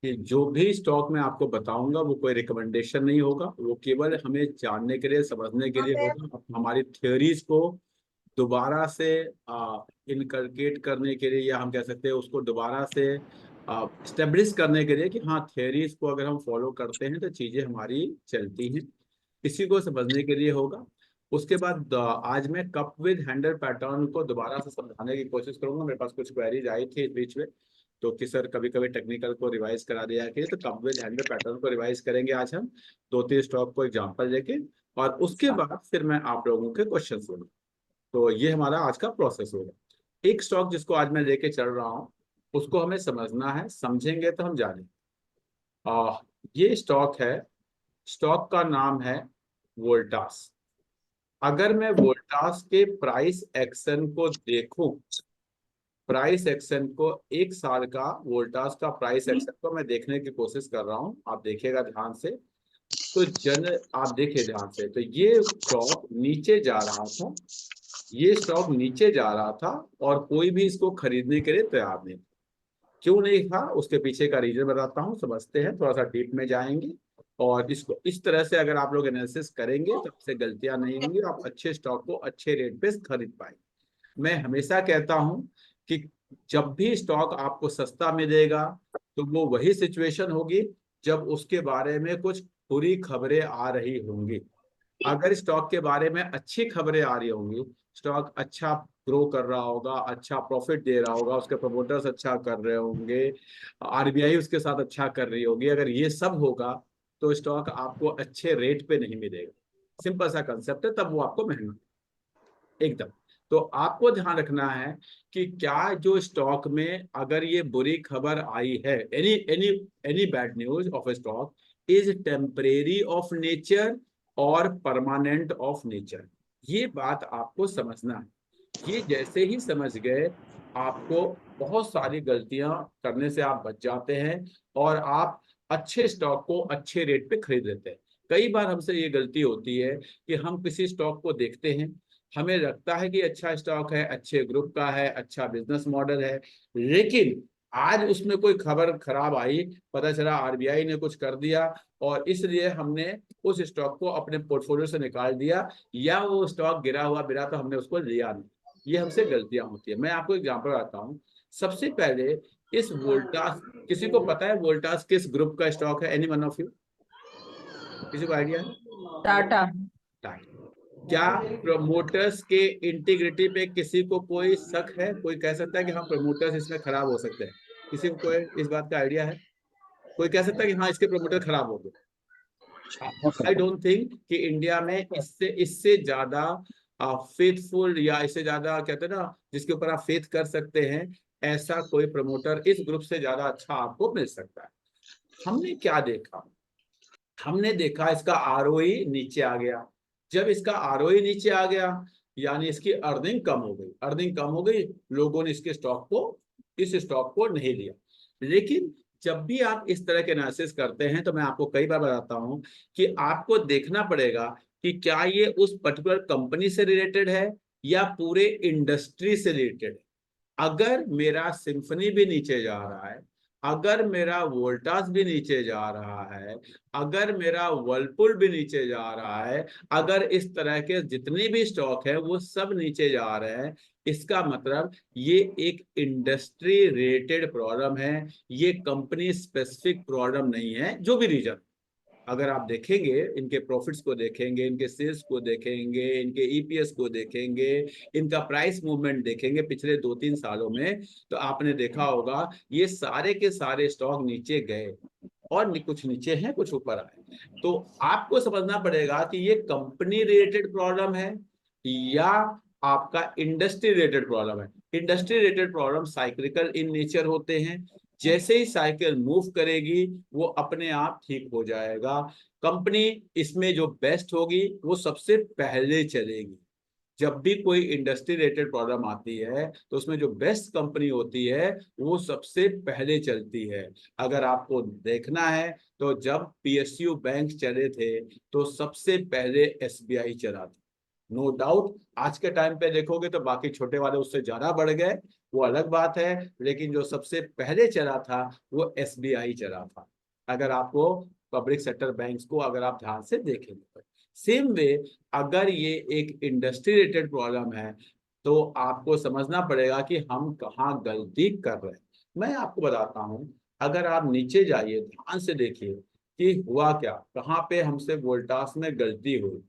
कि जो भी स्टॉक मैं आपको बताऊंगा वो कोई रिकमेंडेशन नहीं होगा, वो केवल हमें जानने के लिए, समझने के लिए होगा, हमारी थ्योरीज को दोबारा से इनकलकेट करने के लिए, या हम कह सकते हैं उसको दोबारा से स्टेब्लिश करने के लिए कि हाँ, थ्योरीज को अगर हम फॉलो करते हैं तो चीजें हमारी चलती हैं, इसी को समझने के लिए होगा। उसके बाद आज मैं कप विद हैंडल पैटर्न को दोबारा से समझाने की कोशिश करूंगा। मेरे पास कुछ क्वेरीज आई थी इस बीच में, तो कि सर कभी कभी टेक्निकल को रिवाइज करा दिया कि तो कप विद हैंडल पैटर्न को रिवाइज करेंगे आज हम, दो तीन स्टॉक को एग्जांपल लेके, और उसके बाद फिर मैं आप लोगों के क्वेश्चन लूंगा। तो ये हमारा आज का प्रोसेस होगा। एक स्टॉक जिसको आज मैं लेके चल रहा हूँ उसको हमें समझना है, समझेंगे तो हम जानेंगे। आ, ये स्टॉक है, स्टॉक का नाम है वोल्टास। अगर मैं वोल्टास के प्राइस एक्शन को देखूं, प्राइस एक्शन को, एक साल का वोल्टास का प्राइस एक्शन को मैं देखने की कोशिश कर रहा हूं, आप देखिएगा ध्यान से। तो आप देखिए ध्यान से, तो ये स्टॉक नीचे जा रहा था, ये स्टॉक नीचे जा रहा था, और कोई भी इसको खरीदने के लिए तैयार नहीं। क्यों नहीं था, उसके पीछे का रीजन बताता हूँ, समझते हैं, थोड़ा सा डीप में जाएंगे। और इसको इस तरह से अगर आप लोग एनालिसिस करेंगे तो आपसे गलतियां नहीं होंगी, आप अच्छे स्टॉक को अच्छे रेट पे खरीद पाएंगे। मैं हमेशा कहता हूं कि जब भी स्टॉक आपको सस्ता मिलेगा तो वो वही सिचुएशन होगी जब उसके बारे में कुछ बुरी खबरें आ रही होंगी। अगर स्टॉक के बारे में अच्छी खबरें आ रही होंगी, स्टॉक अच्छा ग्रो कर रहा होगा, अच्छा प्रॉफिट दे रहा होगा, उसके प्रमोटर्स अच्छा कर रहे होंगे, आरबीआई उसके साथ अच्छा कर रही होगी, अगर ये सब होगा तो स्टॉक आपको अच्छे रेट पे नहीं मिलेगा। सिंपल सा कंसेप्ट है, तब वो आपको महंगा एकदम। तो आपको ध्यान रखना है कि क्या जो स्टॉक में अगर ये बुरी खबर आई है, any any any bad news of A stock is temporary of nature और परमानेंट ऑफ नेचर, ये बात आपको समझना है। ये जैसे ही समझ गए, आपको बहुत सारी गलतियां करने से आप बच जाते हैं, और आप अच्छे स्टॉक को अच्छे रेट पे खरीद लेते हैं। कई बार हमसे ये गलती होती है कि हम किसी स्टॉक को देखते हैं, हमें लगता है कि अच्छा स्टॉक है, अच्छे ग्रुप का है, अच्छा बिजनेस मॉडल है, लेकिन आज उसमें कोई खबर खराब आई, पता चला आरबीआई ने कुछ कर दिया, और इसलिए हमने उस स्टॉक को अपने पोर्टफोलियो से निकाल दिया, या वो स्टॉक गिरा हुआ मिला तो हमने उसको लिया नहीं। ये हमसे गलतियां होती है। मैं आपको एग्जांपल बताता हूँ। सबसे पहले इस वोल्टास, किसी को पता है वोल्टास किस ग्रुप का स्टॉक है? एनी वन ऑफ यू, किसी को आइडिया है? टाटा। टाटा। क्या प्रमोटर्स के इंटीग्रिटी पे किसी को कोई शक है? कोई कह सकता है कि हाँ प्रमोटर्स इसमें खराब हो सकते हैं? किसी को कोई इस बात का आइडिया है? कोई कह सकता है कि हाँ इसके प्रमोटर खराब हो गए? आई डोंट थिंक कि इंडिया में इससे इससे ज्यादा फेथफुल, या इससे ज्यादा कहते हैं ना जिसके ऊपर आप फेथ कर सकते हैं, ऐसा कोई प्रमोटर इस ग्रुप से ज्यादा अच्छा आपको मिल सकता है। हमने क्या देखा? हमने देखा इसका आरओई नीचे आ गया। जब इसका आरओई नीचे आ गया, यानी इसकी अर्निंग कम हो गई, अर्निंग कम हो गई, लोगों ने इसके स्टॉक को, इस स्टॉक को नहीं लिया। लेकिन जब भी आप इस तरह के एनालिसिस करते हैं तो मैं आपको कई बार बताता हूं कि आपको देखना पड़ेगा कि क्या ये उस पर्टिकुलर कंपनी से रिलेटेड है या पूरे इंडस्ट्री से रिलेटेड है। अगर मेरा सिम्फनी भी नीचे जा रहा है, अगर मेरा वोल्टास भी नीचे जा रहा है, अगर मेरा वर्लपुल भी नीचे जा रहा है, अगर इस तरह के जितने भी स्टॉक है वो सब नीचे जा रहे हैं, इसका मतलब ये एक इंडस्ट्री रिलेटेड प्रॉब्लम है, ये कंपनी स्पेसिफिक प्रॉब्लम नहीं है। जो भी रीजन, अगर आप देखेंगे, इनके प्रॉफिट्स को देखेंगे, इनके सेल्स को देखेंगे, इनके ईपीएस को देखेंगे, इनका प्राइस मूवमेंट देखेंगे पिछले 2-3 सालों में, तो आपने देखा होगा ये सारे के सारे स्टॉक नीचे गए, और कुछ नीचे हैं, कुछ ऊपर आए। तो आपको समझना पड़ेगा कि ये कंपनी रिलेटेड प्रॉब्लम है या आपका इंडस्ट्री रिलेटेड प्रॉब्लम है। Industry related problem cyclical in nature होते हैं, जैसे ही साइकिल मूव करेगी वो अपने आप ठीक हो जाएगा। कंपनी इसमें जो बेस्ट होगी वो सबसे पहले चलेगी। जब भी कोई इंडस्ट्री रिलेटेड प्रॉब्लम आती है तो उसमें जो बेस्ट कंपनी होती है वो सबसे पहले चलती है। अगर आपको देखना है तो जब पीएसयू बैंक चले थे तो सबसे पहले एसबीआई चला था। नो डाउट आज के टाइम पे देखोगे तो बाकी छोटे वाले उससे ज्यादा बढ़ गए, वो अलग बात है, लेकिन जो सबसे पहले चला था वो एसबीआई चला था, अगर आपको पब्लिक सेक्टर बैंक्स को अगर आप ध्यान से देखेंगे तो। सेम वे अगर ये एक इंडस्ट्री रिलेटेड प्रॉब्लम है तो आपको समझना पड़ेगा कि हम कहाँ गलती कर रहे हैं। मैं आपको बताता हूँ, अगर आप नीचे जाइए ध्यान से देखिए कि हुआ क्या, कहाँ पे हमसे वोल्टास में गलती हुई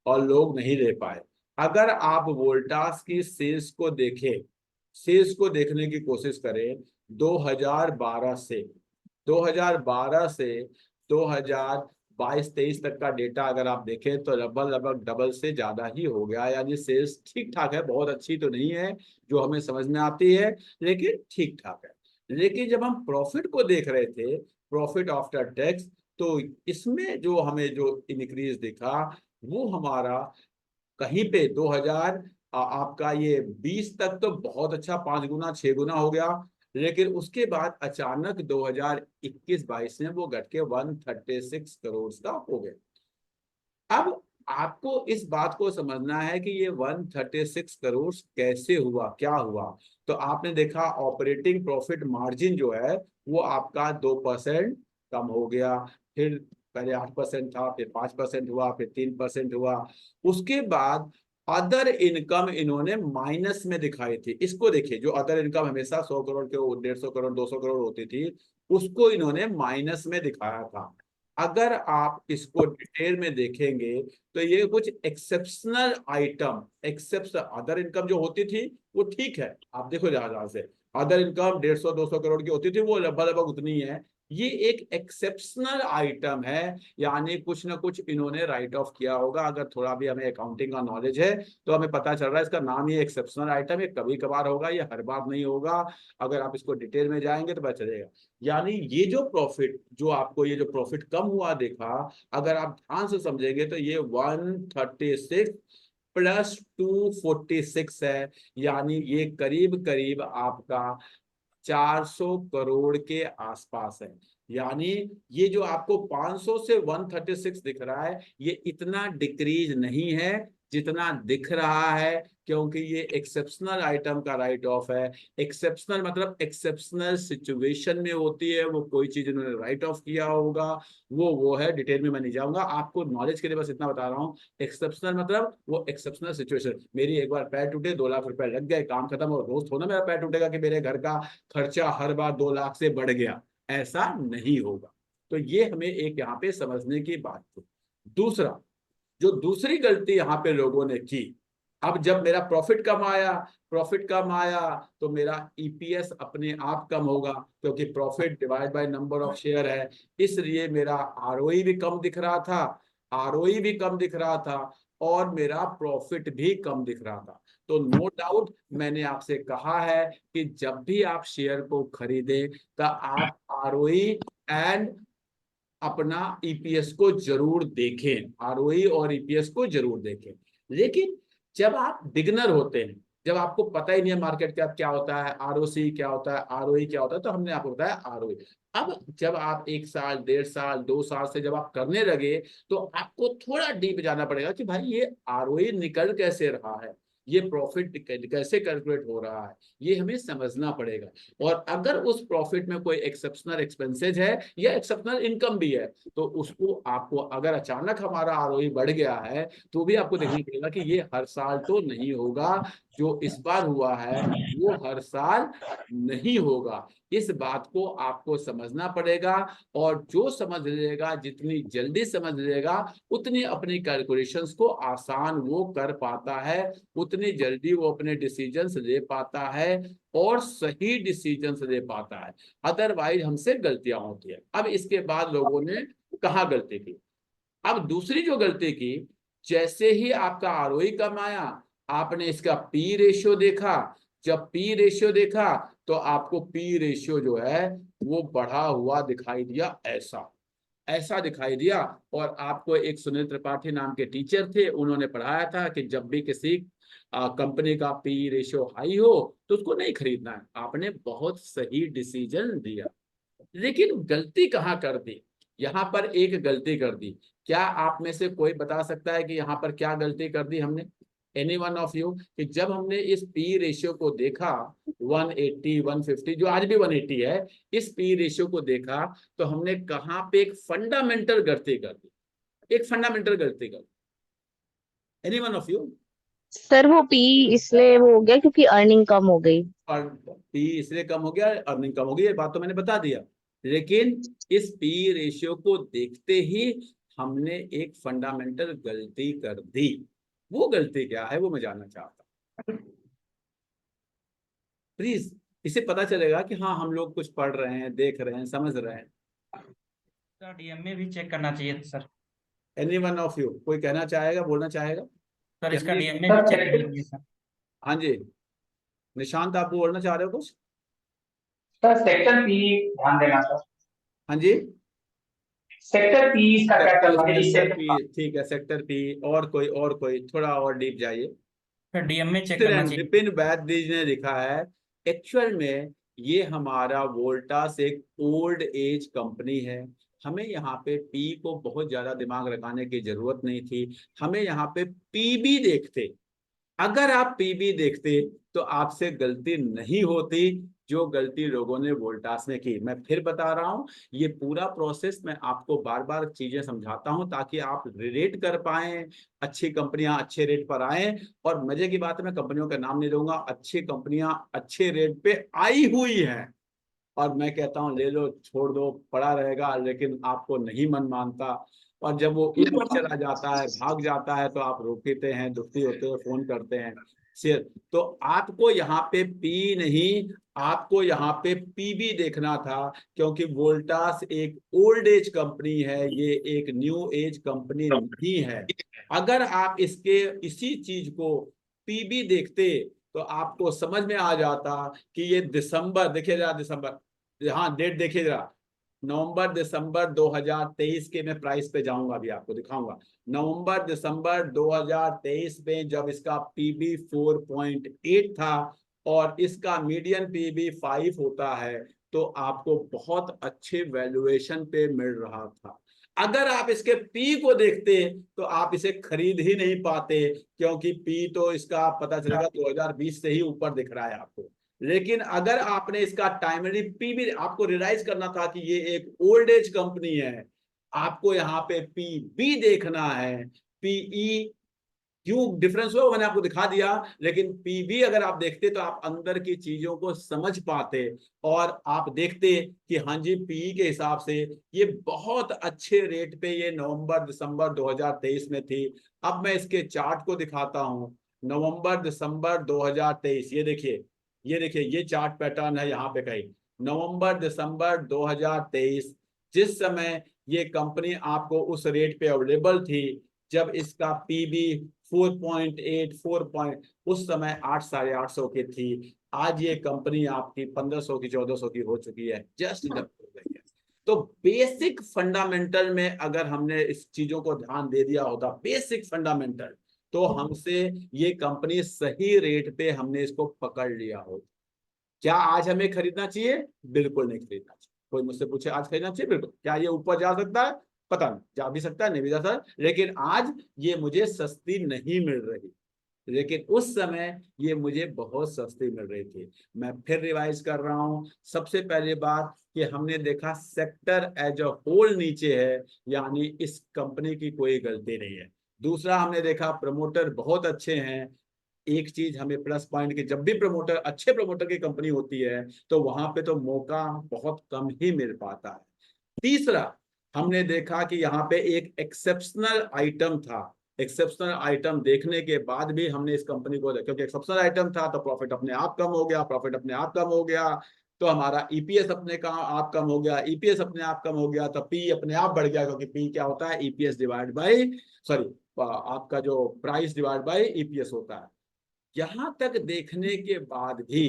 और लोग नहीं ले पाए। अगर आप वोल्टास की सेल्स को देखें, सेल्स को देखने की कोशिश करें 2012 से 2012 से 2022-23 तक का डेटा अगर आप देखें तो लगभग लगभग डबल से ज्यादा ही हो गया, यानी सेल्स ठीक ठाक है, बहुत अच्छी तो नहीं है जो हमें समझ में आती है, लेकिन ठीक ठाक है। लेकिन जब हम प्रॉफिट को देख रहे थे, प्रॉफिट आफ्टर टैक्स, तो इसमें जो हमें जो इंक्रीज दिखा वो हमारा कहीं पे 2000 आपका ये 20 तक तो बहुत अच्छा, 5 गुना 6 गुना हो गया, लेकिन उसके बाद अचानक 2021-22 में वो घट के 136 करोड़ का हो गया। अब आपको इस बात को समझना है कि ये 136 करोड़ कैसे हुआ, क्या हुआ। तो आपने देखा ऑपरेटिंग प्रॉफिट मार्जिन जो है वो आपका 2% कम हो गया, फिर पहले 8% था, फिर 5% हुआ, फिर 3% हुआ। उसके बाद अदर इनकम इन्होंने माइनस में दिखाई थी। इसको देखिए, जो अदर इनकम हमेशा 100 करोड़ के 150 करोड़ 200 करोड़ होती थी, उसको इन्होंने माइनस में दिखाया था। अगर आप इसको डिटेल में देखेंगे तो ये कुछ exceptional item, exception other income जो होती थी वो ठीक है, आप देखो जहां से अदर इनकम 150-200 करोड़ की होती थी वो लगभग लगभग उतनी है। ये एक एक्सेप्शनल आइटम है, यानी कुछ ना कुछ इन्होंने राइट ऑफ किया होगा। अगर थोड़ा भी हमें अकाउंटिंग का नॉलेज है तो हमें पता चल रहा है इसका नाम ये एक्सेप्शनल आइटम है, कभी कभार होगा, ये हर बार नहीं होगा। अगर आप इसको डिटेल में जाएंगे तो पता चलेगा। यानी ये जो प्रॉफिट, जो आपको ये जो प्रॉफिट कम हुआ देखा, अगर आप ध्यान से समझेंगे तो ये 136 प्लस 246 है, यानी ये करीब करीब आपका 400 करोड़ के आसपास है। यानी ये जो आपको 500 से 136 दिख रहा है, ये इतना डिक्रीज नहीं है जितना दिख रहा है, क्योंकि ये एक्सेप्शनल आइटम का राइट ऑफ है। एक्सेप्शनल मतलब एक्सेप्शनल सिचुएशन में होती है वो कोई चीज इन्होंने राइट ऑफ किया होगा, वो है। डिटेल में मैं नहीं जाऊंगा, आपको नॉलेज के लिए बस इतना बता रहा हूँ। एक्सेप्शनल मतलब वो एक्सेप्शनल सिचुएशन, मेरी एक बार पैर टूटे, 2 लाख रुपए लग गए, काम खत्म, और रोज थोड़ा मेरा पैर टूटेगा कि मेरे घर का खर्चा हर बार 2 लाख से बढ़ गया, ऐसा नहीं होगा। तो ये हमें एक यहाँ पे समझने की बात थी। दूसरा, जो दूसरी गलती यहाँ पे लोगों ने की, अब जब मेरा प्रॉफिट कम आया तो मेरा ईपीएस अपने आप कम होगा, क्योंकि profit divide by number of share है, इसलिए मेरा आरओई भी कम दिख रहा था, आरओई भी कम दिख रहा था, और मेरा प्रॉफिट भी कम दिख रहा था। तो नो डाउट मैंने आपसे कहा है कि जब भी आप शेयर को खरीदें तो आप आरओई एंड अपना ईपीएस को जरूर देखें, आरओई और ईपीएस को जरूर देखें। लेकिन जब आप बिगनर होते हैं, जब आपको पता ही नहीं है मार्केट का क्या होता है, आरओसी क्या होता है, आरओई क्या होता है, तो हमने आपको बताया आरओई। अब जब आप 1 साल 1.5 साल 2 साल से जब आप करने लगे तो आपको थोड़ा डीप जाना पड़ेगा कि भाई ये आरओई निकल कैसे रहा है, ये प्रॉफिट कैसे कैलकुलेट हो रहा है, ये हमें समझना पड़ेगा। और अगर उस प्रॉफिट में कोई एक्सेप्शनल एक्सपेंसेज है या एक्सेप्शनल इनकम भी है, तो उसको आपको, अगर अचानक हमारा आरओई बढ़ गया है तो भी आपको देखना पड़ेगा कि ये हर साल तो नहीं होगा, जो इस बार हुआ है वो हर साल नहीं होगा। इस बात को आपको समझना पड़ेगा, और जो समझ लेगा, जितनी जल्दी समझ लेगा, उतनी अपनी कैलकुलेशंस को आसान वो कर पाता है, उतनी जल्दी वो अपने डिसीजंस ले पाता है और सही डिसीजंस ले पाता है। अदरवाइज हमसे गलतियां होती है। अब इसके बाद लोगों ने कहाँ गलती की, अब दूसरी जो गलती की, जैसे ही आपका आरओई कम आया, आपने इसका पी रेशियो देखा, जब पी रेशियो देखा तो आपको पी रेशियो जो है वो बढ़ा हुआ दिखाई दिया, ऐसा ऐसा दिखाई दिया। और आपको एक सुनील त्रिपाठी नाम के टीचर थे, उन्होंने पढ़ाया था कि जब भी किसी कंपनी का पी रेशियो हाई हो तो उसको नहीं खरीदना है। आपने बहुत सही डिसीजन दिया, लेकिन गलती कहाँ कर दी, यहाँ पर एक गलती कर दी। क्या आप में से कोई बता सकता है कि यहाँ पर क्या गलती कर दी हमने? एनी वन ऑफ यू कि जब हमने इस पी रेशियो को देखा 180 150 जो आज भी 180 है, इस पी रेशियो को देखा तो हमने कहाँ पे एक फंडामेंटल गलती कर दी, एक फंडामेंटल गलती कर दी। Any one of you? Sir वो पी इसलिए वो हो गया क्योंकि अर्निंग कम हो गई। और पी इसलिए कम हो गया, अर्निंग कम हो गई, ये बात तो मैंने बता दिया। लेकिन इस पी रेशियो को देखते ही हमने एक फंडामेंटल गलती कर दी। वो गलती क्या है वो मैं जानना चाहता हूँ प्लीज। इससे पता चलेगा कि हाँ हम लोग कुछ पढ़ रहे हैं, देख रहे हैं, समझ रहे हैं। का डीएमए भी चेक करना चाहिए था sir. Any one of you कोई कहना चाहेगा, बोलना चाहेगा सर कि इसका हमने डीएमए भी चेक करना चाहिए सर। हाँ जी निशांत, आप बोलना चाह रहे हो कुछ? सर सेक्टर पी ध्यान देना सर। हाँ जी सेक्टर पी का क्या चल रहा है सेक्टर जिससे पी, ठीक है सेक्टर पी। और कोई थोड़ा और डीप जाइए। सर डीएमए चेक करना चाहिए। विपिन वैद्य जी ने लिखा है एक्चुअल में ये हमारा वोल्टास एक ओल्ड एज कंपनी है, हमें यहाँ पे पी को बहुत ज्यादा दिमाग लगाने की जरूरत नहीं थी, हमें यहाँ पे पीबी देखते। अगर आप पीबी देखते तो आपसे गलती नहीं होती जो गलती लोगों ने वोल्टास में की। मैं फिर बता रहा हूं, ये पूरा प्रोसेस मैं आपको बार बार चीजें समझाता हूं ताकि आप रिलेट कर पाए, अच्छी कंपनियां अच्छे रेट पर आए। और मजे की बात है, मैं कंपनियों का नाम नहीं लूंगा, अच्छी कंपनियां अच्छे रेट पे आई हुई हैं और मैं कहता हूं ले लो छोड़ दो पड़ा रहेगा, लेकिन आपको नहीं मन मानता। और जब वो ऊपर चला जाता है, भाग जाता है, तो आप रोकते हैं, दुखी होते हैं, फोन करते हैं सिर। तो आपको यहाँ पे पी नहीं, आपको यहाँ पे पीबी देखना था, क्योंकि वोल्टास एक ओल्ड एज कंपनी है, ये एक न्यू एज कंपनी नहीं है। अगर आप इसके इसी चीज को पीबी देखते तो आपको समझ में आ जाता कि ये दिसंबर, देखिए जरा दिसंबर, हाँ डेट देखिए जरा, नवंबर दिसंबर 2023 के मैं प्राइस पे जाऊंगा, अभी आपको दिखाऊंगा। नवंबर दिसंबर 2023 में जब इसका पीबी 4.8 था और इसका मीडियन पीबी 5 होता है, तो आपको बहुत अच्छे वैल्यूएशन पे मिल रहा था। अगर आप इसके पी को देखते तो आप इसे खरीद ही नहीं पाते, क्योंकि पी तो इसका पता चलेगा 2020 से ही ऊपर दिख रहा है आपको। लेकिन अगर आपने इसका टाइमली पी भी, आपको रियलाइज करना था कि ये एक ओल्ड एज कंपनी है, आपको यहाँ पे पी बी देखना है। पीई क्यों डिफरेंस हुआ मैंने आपको दिखा दिया, लेकिन पीबी अगर आप देखते तो आप अंदर की चीजों को समझ पाते और आप देखते कि हाँ जी पीई के हिसाब से ये बहुत अच्छे रेट पे ये नवंबर दिसंबर 2023 में थी। अब मैं इसके चार्ट को दिखाता हूं। नवंबर दिसंबर 2023, ये देखिए, ये चार्ट पैटर्न है यहाँ पे कहीं। नवंबर दिसंबर 2023, जिस समय ये कंपनी आपको उस रेट पे अवेलेबल थी, जब इसका पीबी 4.8 उस समय 8 850 की थी, आज ये कंपनी आपकी 1500 की 1400 की हो चुकी है, जस्ट डबल हो गई है। तो बेसिक फंडामेंटल में अगर हमने इस चीजों को ध्यान दे दिया होता, बेसिक फंडामेंटल, तो हमसे ये कंपनी सही रेट पे हमने इसको पकड़ लिया होता। क्या आज हमें खरीदना चाहिए? बिल्कुल नहीं खरीदना चाहिए। कोई मुझसे पूछे आज खरीदना चाहिए, बिल्कुल। क्या ये ऊपर जा सकता है? पता नहीं, जा भी सकता है, नहीं भी जा सकता, लेकिन आज ये मुझे सस्ती नहीं मिल रही, लेकिन उस समय ये मुझे बहुत सस्ती मिल रही थी। मैं फिर रिवाइज कर रहा हूं। सबसे पहली बात कि हमने देखा सेक्टर एज अ होल नीचे है, यानी इस कंपनी की कोई गलती नहीं है। दूसरा हमने देखा प्रमोटर बहुत अच्छे हैं। एक चीज हमें प्लस पॉइंट की, जब भी प्रमोटर अच्छे प्रमोटर की कंपनी होती है तो वहां पे तो मौका बहुत कम ही मिल पाता है। तीसरा हमने देखा कि यहाँ पे एक एक्सेप्शनल आइटम था। एक्सेप्शनल आइटम देखने के बाद भी हमने इस कंपनी को, क्योंकि एक्सेप्शनल आइटम था तो प्रॉफिट अपने आप कम हो गया, प्रॉफिट अपने आप कम हो गया तो हमारा ईपीएस अपने का आप कम हो गया, ईपीएस अपने आप कम हो गया तो पी अपने आप बढ़ गया, क्योंकि पी क्या होता है? ईपीएस डिवाइड बाई, सॉरी, आपका जो प्राइस डिवाइड बाई ईपीएस होता है। यहां तक देखने के बाद भी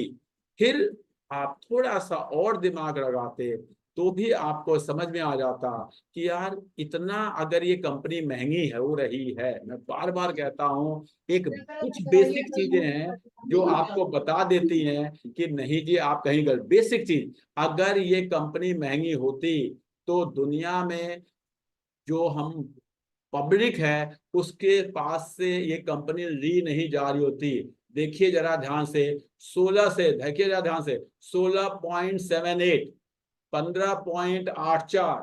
फिर आप थोड़ा सा और दिमाग लगाते तो भी आपको समझ में आ जाता कि यार इतना अगर ये कंपनी महंगी हो रही है, मैं बार बार कहता हूं, एक कुछ बेसिक चीजें हैं जो आपको बता देती हैं कि नहीं जी आप कहीं गलत। बेसिक चीज, अगर ये कंपनी महंगी होती तो दुनिया में जो हम पब्लिक है उसके पास से ये कंपनी ली नहीं जा रही होती। देखिए जरा ध्यान से, 16 से, देखिए जरा ध्यान से, 16.78, 15.84,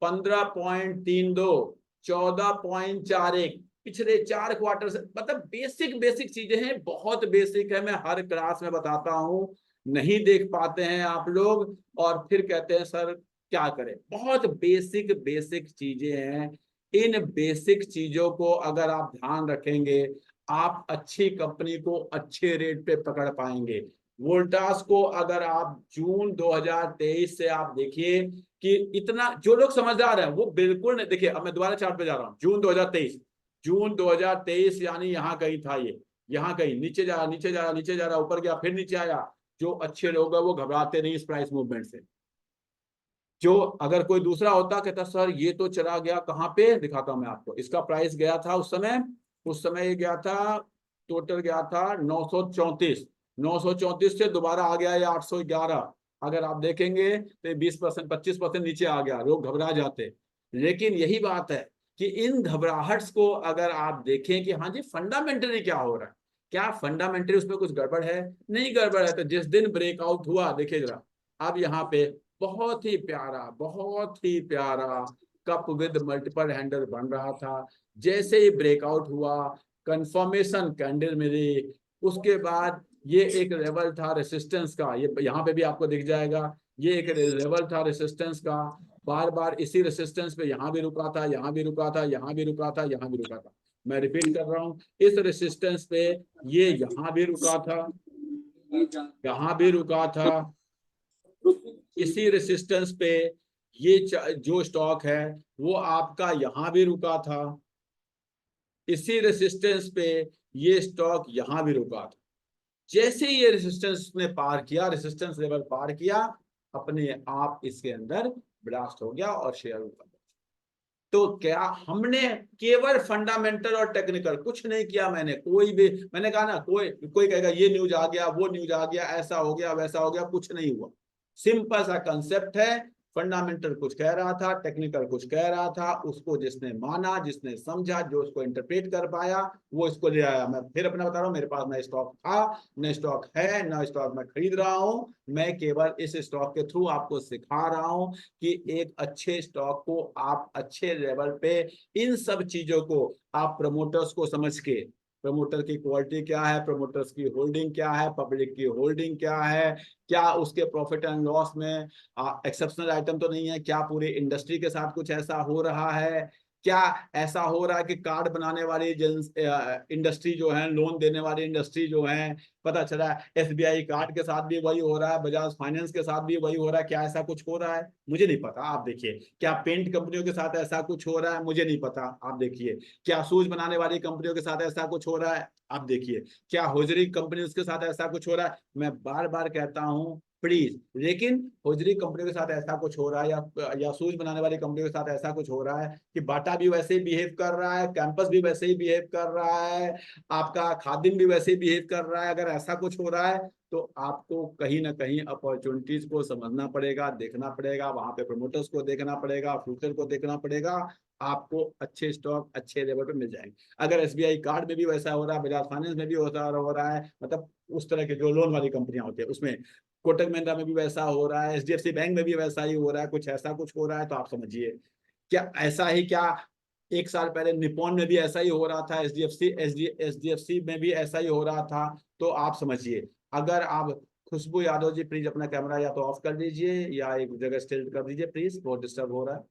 15.32, 14.41, पिछले 4 क्वार्टर से, मतलब बेसिक बेसिक चीजें हैं, बहुत बेसिक है। मैं हर क्लास में बताता हूं, नहीं देख पाते हैं आप लोग और फिर कहते हैं सर क्या करें। बहुत बेसिक बेसिक चीजें हैं। इन बेसिक चीजों को अगर आप ध्यान रखेंगे, आप अच्छी कंपनी को अच्छे रेट पे पकड़ पाएंगे। वोल्टास को अगर आप जून 2023 से आप देखिए कि इतना, जो लोग समझदार हैं वो बिल्कुल नहीं, देखिए अब मैं दोबारा चार्ट पे जा रहा हूँ, जून 2023, जून 2023 यानी यहाँ कहीं था ये, यहाँ कहीं नीचे जा रहा, नीचे जा रहा, नीचे जा रहा, ऊपर गया, फिर नीचे आया। जो अच्छे लोग हैं वो घबराते नहीं इस प्राइस मूवमेंट से। जो अगर कोई दूसरा होता कहता सर ये तो चला गया, कहाँ पे दिखाता हूं मैं आपको, इसका प्राइस गया था उस समय ये गया था, टोटल गया था 934, 934 से दोबारा आ गया ये 811। अगर आप देखेंगे तो 20%, 25% नीचे आ गया, लोग घबरा जाते। लेकिन यही बात है कि इन घबराहट्स को अगर आप देखें कि हाँ जी फंडामेंटली क्या हो रहा है, क्या फंडामेंटली उसमें कुछ गड़बड़ है, नहीं गड़बड़ है, तो जिस दिन ब्रेकआउट हुआ देखिए जरा, अब यहाँ पे बहुत ही प्यारा, बहुत ही प्यारा कप विद मल्टीपल हैंडल बन रहा था। जैसे ही ब्रेकआउट हुआ, कंफर्मेशन कैंडल मिली, उसके बाद ये एक लेवल था रेसिस्टेंस का, ये यहाँ पे भी आपको दिख जाएगा, ये एक लेवल था रेसिस्टेंस का। बार बार इसी रेसिस्टेंस पे यहाँ भी रुका था, यहाँ भी रुका था, यहाँ भी रुका था, यहाँ भी रुका था। मैं रिपीट कर रहा हूँ, इस रेसिस्टेंस पे ये यहाँ भी रुका था, यहाँ भी रुका था, इसी रेसिस्टेंस पे ये जो स्टॉक है वो आपका यहां भी रुका था, इसी रेसिस्टेंस पे ये स्टॉक यहां भी रुका था। जैसे ये रेसिस्टेंस ने पार किया, रेसिस्टेंस लेवल पार किया, अपने आप इसके अंदर ब्लास्ट हो गया और शेयर ऊपर। तो क्या हमने केवल फंडामेंटल और टेक्निकल कुछ नहीं किया, मैंने कोई भी, मैंने कहा ना, कोई कोई कहेगा ये न्यूज आ गया, वो न्यूज आ गया, ऐसा हो गया, वैसा हो गया, कुछ नहीं हुआ। सिंपल सा कंसेप्ट है, फंडामेंटल कुछ कह रहा था, टेक्निकल कुछ कह रहा था, उसको जिसने माना, जिसने समझा, जो उसको इंटरप्रेट कर पाया, वो इसको ले आया। मैं फिर अपना बता रहा हूँ, मेरे पास न स्टॉक था, न स्टॉक है, न स्टॉक मैं खरीद रहा हूँ। मैं केवल इस स्टॉक के थ्रू आपको सिखा रहा हूँ कि एक अच्छे स्टॉक को आप अच्छे लेवल पे, इन सब चीजों को आप प्रमोटर्स को समझ के, प्रमोटर की क्वालिटी क्या है, प्रमोटर्स की होल्डिंग क्या है, पब्लिक की होल्डिंग क्या है, क्या उसके प्रॉफिट एंड लॉस में एक्सेप्शनल आइटम तो नहीं है, क्या पूरी इंडस्ट्री के साथ कुछ ऐसा हो रहा है, क्या ऐसा हो रहा है कि कार्ड बनाने वाली इंडस्ट्री जो है, लोन देने वाली इंडस्ट्री जो है, पता चला एसबीआई कार्ड के साथ भी वही हो रहा है, बजाज फाइनेंस के साथ भी वही हो रहा है, क्या ऐसा कुछ हो रहा है, मुझे नहीं पता, आप देखिए। क्या पेंट कंपनियों के साथ ऐसा कुछ हो रहा है, मुझे नहीं पता, आप देखिए। क्या शूज बनाने वाली कंपनियों के साथ ऐसा कुछ हो रहा है, आप देखिए। क्या होजरी कंपनी के साथ ऐसा कुछ हो रहा है, मैं बार बार कहता हूं प्लीज। लेकिन होजरी कंपनी के साथ ऐसा कुछ हो रहा है, या शूज बनाने वाली कंपनी के साथ ऐसा कुछ हो रहा है कि बाटा भी वैसे ही बिहेव कर रहा है, कैंपस भी वैसे ही बिहेव कर रहा है, आपका खादिम भी वैसे ही बिहेव कर रहा है, अगर ऐसा कुछ हो रहा है तो आपको कहीं ना कहीं अपॉर्चुनिटीज को समझना पड़ेगा, देखना पड़ेगा, वहां पे प्रमोटर्स को देखना पड़ेगा, फ्यूचर को देखना पड़ेगा, आपको अच्छे स्टॉक अच्छे लेवल पे मिल जाएंगे। अगर एसबीआई कार्ड में भी वैसा हो रहा है, बजाज फाइनेंस में भी हो रहा है, मतलब उस तरह के जो लोन वाली कंपनियां होती है उसमें, कोटक महिंद्रा में भी वैसा हो रहा है, एचडीएफसी बैंक में भी वैसा ही हो रहा है, कुछ ऐसा कुछ हो रहा है, तो आप समझिए क्या ऐसा ही, क्या 1 साल पहले निपॉन में भी ऐसा ही हो रहा था, एचडीएफसी में भी ऐसा ही हो रहा था, तो आप समझिए। अगर आप, खुशबू यादव जी प्लीज अपना कैमरा या तो ऑफ कर दीजिए या एक जगह स्टिल कर दीजिए प्लीज, बहुत डिस्टर्ब हो रहा है।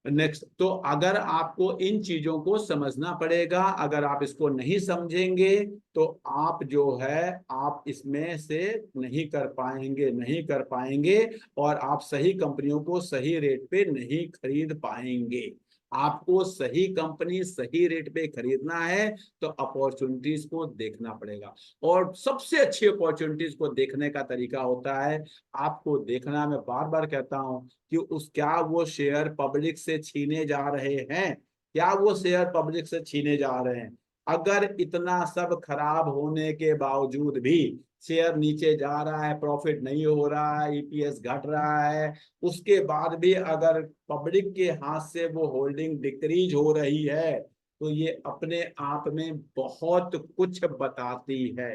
नेक्स्ट, तो अगर आपको इन चीजों को समझना पड़ेगा, अगर आप इसको नहीं समझेंगे तो आप जो है आप इसमें से नहीं कर पाएंगे, नहीं कर पाएंगे, और आप सही कंपनियों को सही रेट पे नहीं खरीद पाएंगे। आपको सही कंपनी सही रेट पे खरीदना है तो अपॉर्चुनिटीज को देखना पड़ेगा, और सबसे अच्छी अपॉर्चुनिटीज को देखने का तरीका होता है, आपको देखना, मैं बार बार कहता हूं कि क्या वो शेयर पब्लिक से छीने जा रहे हैं, क्या वो शेयर पब्लिक से छीने जा रहे हैं। अगर इतना सब खराब होने के बावजूद भी शेयर नीचे जा रहा है, प्रॉफिट नहीं हो रहा है, ईपीएस घट रहा है, उसके बाद भी अगर पब्लिक के हाथ से वो होल्डिंग डिक्रीज हो रही है तो ये अपने आप में बहुत कुछ बताती है।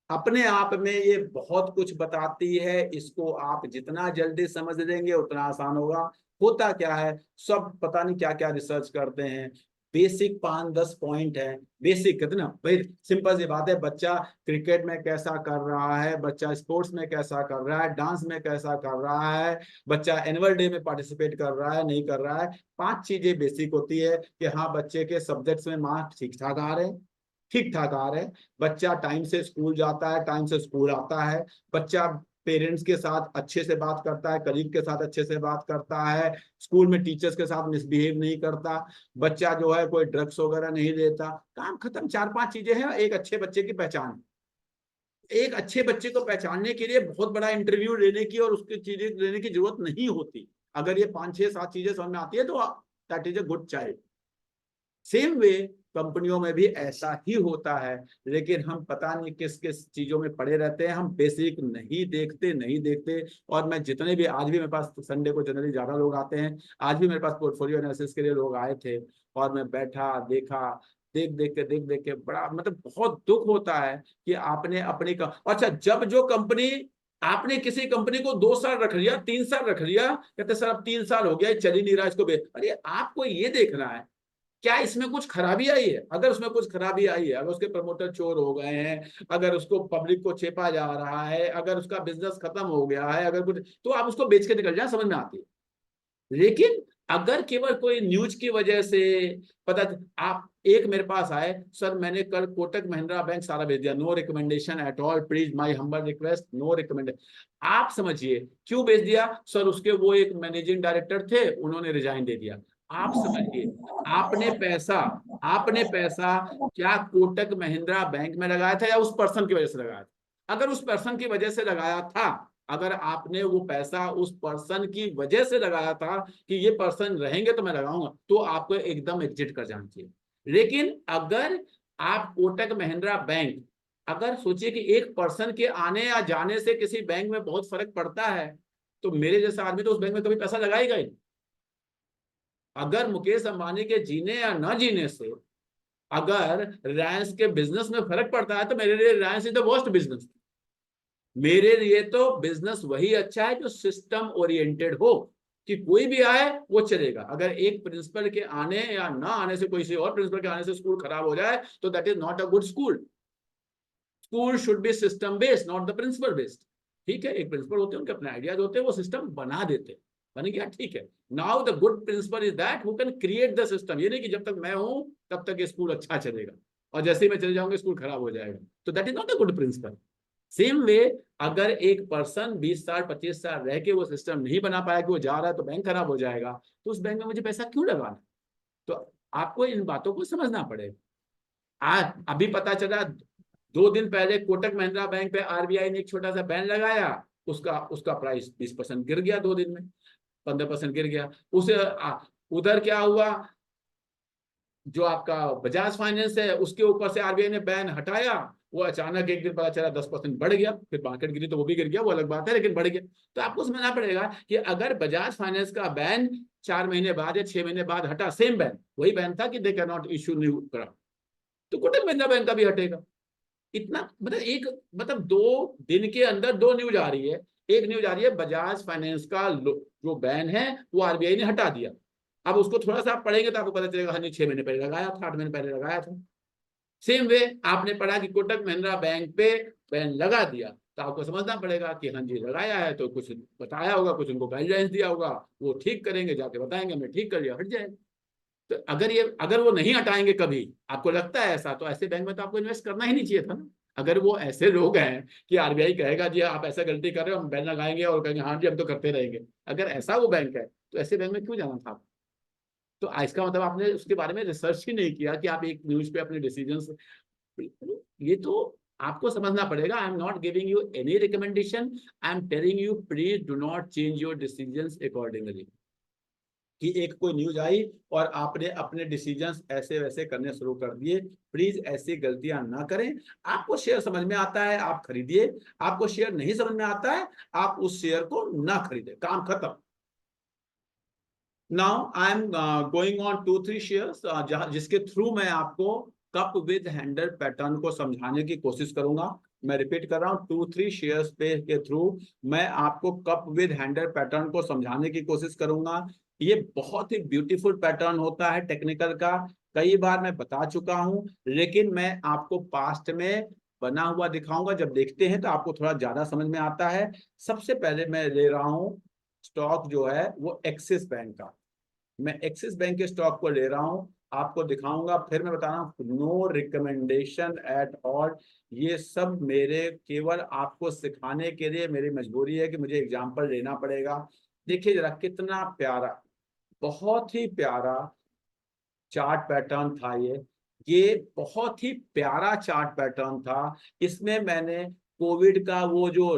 अपने आप में ये बहुत कुछ बताती है। इसको आप जितना जल्दी समझ लेंगे उतना आसान होगा। होता क्या है, सब पता नहीं क्या क्या रिसर्च करते हैं, बेसिक 5-10 पॉइंट है, बेसिक कितना भाई, सिंपल सी बात है, बच्चा क्रिकेट में कैसा कर रहा है, बच्चा स्पोर्ट्स में कैसा कर रहा है, डांस में कैसा कर रहा है, बच्चा एनुअल डे में पार्टिसिपेट कर रहा है नहीं कर रहा है। 5 चीजें बेसिक होती है कि हाँ बच्चे के सब्जेक्ट्स में मार्क्स ठीक ठाक आ रहे हैं, ठीक ठाक आ रहे हैं, बच्चा टाइम से स्कूल जाता है, टाइम से स्कूल आता है, बच्चा पेरेंट्स के साथ अच्छे से बात करता है, कलीग के साथ अच्छे से बात करता है, स्कूल में टीचर्स के साथ मिसबिहेव नहीं करता, बच्चा जो है कोई ड्रग्स वगैरह नहीं लेता, काम खत्म। 4-5 चीजें हैं एक अच्छे बच्चे की पहचान। एक अच्छे बच्चे को पहचानने के लिए बहुत बड़ा इंटरव्यू लेने की और उसकी चीजें लेने की जरूरत नहीं होती। अगर ये 5-6-7 चीजें समझ में आती है तो that is a good child. Same way कंपनियों में भी ऐसा ही होता है, लेकिन हम पता नहीं किस किस चीजों में पड़े रहते हैं, हम बेसिक नहीं देखते। और मैं जितने भी, आज भी मेरे पास संडे को जनरली ज्यादा लोग आते हैं, आज भी मेरे पास पोर्टफोलियो एनालिसिस के लिए लोग आए थे और मैं बैठा देखा, देख देख के बड़ा मतलब बहुत दुख होता है कि आपने अपनी अच्छा, जब जो कंपनी, आपने किसी कंपनी को 2 साल रख लिया, 3 साल रख लिया, कहते सर अब 3 साल हो गया चल ही नहीं रहा, इसको अरे आपको ये देखना है क्या इसमें कुछ खराबी आई है। अगर उसमें कुछ खराबी आई है, अगर उसके प्रमोटर चोर हो गए हैं, अगर उसको पब्लिक को छेपा जा रहा है, अगर उसका बिजनेस खत्म हो गया है, अगर कुछ, तो आप उसको बेच के निकल जाए, समझ में आती है। लेकिन अगर केवल कोई न्यूज की वजह से पता, आप एक मेरे पास आए, सर मैंने कल कोटक महिंद्रा बैंक सारा भेज दिया, no recommendation at all, please my humble request, no recommendation. आप समझिए क्यों भेज दिया, सर उसके वो एक मैनेजिंग डायरेक्टर थे, उन्होंने रिजाइन दे दिया। आप समझिए, आपने पैसा क्या कोटक महिंद्रा बैंक में लगाया था या उस पर्सन की वजह से लगाया था? अगर उस पर्सन की वजह से लगाया था, अगर आपने वो पैसा उस पर्सन की वजह से लगाया था कि ये पर्सन रहेंगे तो मैं लगाऊंगा, तो आपको एकदम एग्जिट कर जाना चाहिए। लेकिन अगर आप कोटक महिंद्रा बैंक, अगर सोचिए कि एक पर्सन के आने या जाने से किसी बैंक में बहुत फर्क पड़ता है, तो मेरे जैसा आदमी तो उस बैंक में कभी पैसा लगाएगा ही। अगर मुकेश अंबानी के जीने या ना जीने से अगर रिलायंस के बिजनेस में फर्क पड़ता है, तो मेरे लिए Reliance is the worst business. मेरे लिए तो बिजनेस वही अच्छा है जो सिस्टम ओरिएंटेड हो, कि कोई भी आए वो चलेगा। अगर एक प्रिंसिपल के आने या ना आने से, कोई और प्रिंसिपल के आने से स्कूल खराब हो जाए, तो that is not a good school. School should be system based, not the principle based. ठीक है, एक प्रिंसिपल होते हैं, उनके अपने आइडियाज होते हैं, वो सिस्टम बना देते हैं, बन गया, ठीक है। Now the good principle is that who can create the system. ये नहीं कि जब तक मैं हूं तब तक ये स्कूल अच्छा चलेगा और जैसे ही मैं चले जाऊंगा स्कूल खराब हो जाएगा, तो that is not a good principle. Same way, अगर एक पर्सन 20 साल 25 साल रह के वो सिस्टम नहीं बना पाया कि वो जा रहा है तो बैंक खराब हो जाएगा, तो उस बैंक में मुझे पैसा क्यों लगाना? तो आपको इन बातों को समझना पड़ेगा। आज अभी पता चला 2 दिन पहले कोटक महिंद्रा बैंक पे आरबीआई ने एक छोटा सा बैन लगाया, उसका प्राइस 20% गिर गया, 2 दिन में 15% गिर गया। उसे उधर क्या हुआ, जो आपका बजाज फाइनेंस है उसके ऊपर से आरबीआई ने बैन हटाया, वो अचानक एक दिन पता चला 10% बढ़ गया, फिर मार्केट गिरी तो वो भी गिर गया, वो अलग बात है, लेकिन बढ़ गया। तो आपको समझना पड़ेगा कि अगर बजाज फाइनेंस का बैन 4 महीने बाद या 6 महीने बाद हटा, सेम बैन, वही बैन था कि they can not issue new craft, तो कोटक महिंद्रा बैंक का भी हटेगा। इतना मतलब 2 दिन के अंदर 2 न्यूज आ रही है। एक न्यूज आ रही है बजाज फाइनेंस का जो बैन है वो आरबीआई ने हटा दिया। अब उसको थोड़ा सा आप पढ़ेंगे तो आपको पता चलेगा, हाँ 6 महीने पहले लगाया था, 8 महीने पहले लगाया था। सेम वे आपने पढ़ा कि कोटक महिंद्रा बैंक पे बैन लगा दिया, तो आपको समझना पड़ेगा कि हाँ जी लगाया है, तो कुछ बताया होगा, कुछ उनको गाइडलाइंस दिया होगा, वो ठीक करेंगे, जाके बताएंगे हमने ठीक कर लिया, हट जाएगा। तो अगर वो नहीं हटाएंगे कभी, आपको लगता है ऐसा, तो ऐसे बैंक में तो आपको इन्वेस्ट करना ही नहीं चाहिए था ना। अगर वो ऐसे लोग हैं कि आरबीआई कहेगा जी आप ऐसा गलती कर रहे हो, हम बैन लगाएंगे, और कहेंगे हाँ जी हम तो करते रहेंगे, अगर ऐसा वो बैंक है तो ऐसे बैंक में क्यों जाना था? तो इसका मतलब आपने उसके बारे में रिसर्च ही नहीं किया कि आप एक न्यूज पे अपने डिसीजन, ये तो आपको समझना पड़ेगा। I am not giving you any recommendation, I am telling you please do not change your decisions accordingly. कि एक कोई न्यूज आई और आपने अपने डिसीजंस ऐसे वैसे करने शुरू कर दिए। प्लीज ऐसी गलतियां ना करें। आपको शेयर समझ में आता है आप खरीदिए, आपको शेयर नहीं समझ में आता है आप उस शेयर को ना खरीदे, काम खत्म। Now I am going on 2-3 shares जिसके थ्रू मैं आपको कप विद हैंडल पैटर्न को समझाने की कोशिश करूंगा। मैं रिपीट कर रहा हूं, 2-3 शेयर्स पे के थ्रू मैं आपको कप विद हैंडल पैटर्न को समझाने की कोशिश करूंगा। ये बहुत ही ब्यूटीफुल पैटर्न होता है टेक्निकल का, कई बार मैं बता चुका हूं, लेकिन मैं आपको पास्ट में बना हुआ दिखाऊंगा। जब देखते हैं तो आपको थोड़ा ज्यादा समझ में आता है। सबसे पहले मैं ले रहा हूं स्टॉक जो है वो एक्सिस बैंक का। मैं एक्सिस बैंक के स्टॉक को ले रहा हूं, आपको दिखाऊंगा, फिर मैं बता रहा हूं नो रिकमेंडेशन एट ऑल। ये सब मेरे केवल आपको सिखाने के लिए, मेरी मजबूरी है कि मुझे एग्जांपल लेना पड़ेगा। देखिए जरा कितना प्यारा, बहुत ही प्यारा चार्ट पैटर्न था ये बहुत ही प्यारा चार्ट पैटर्न था। इसमें मैंने कोविड का वो जो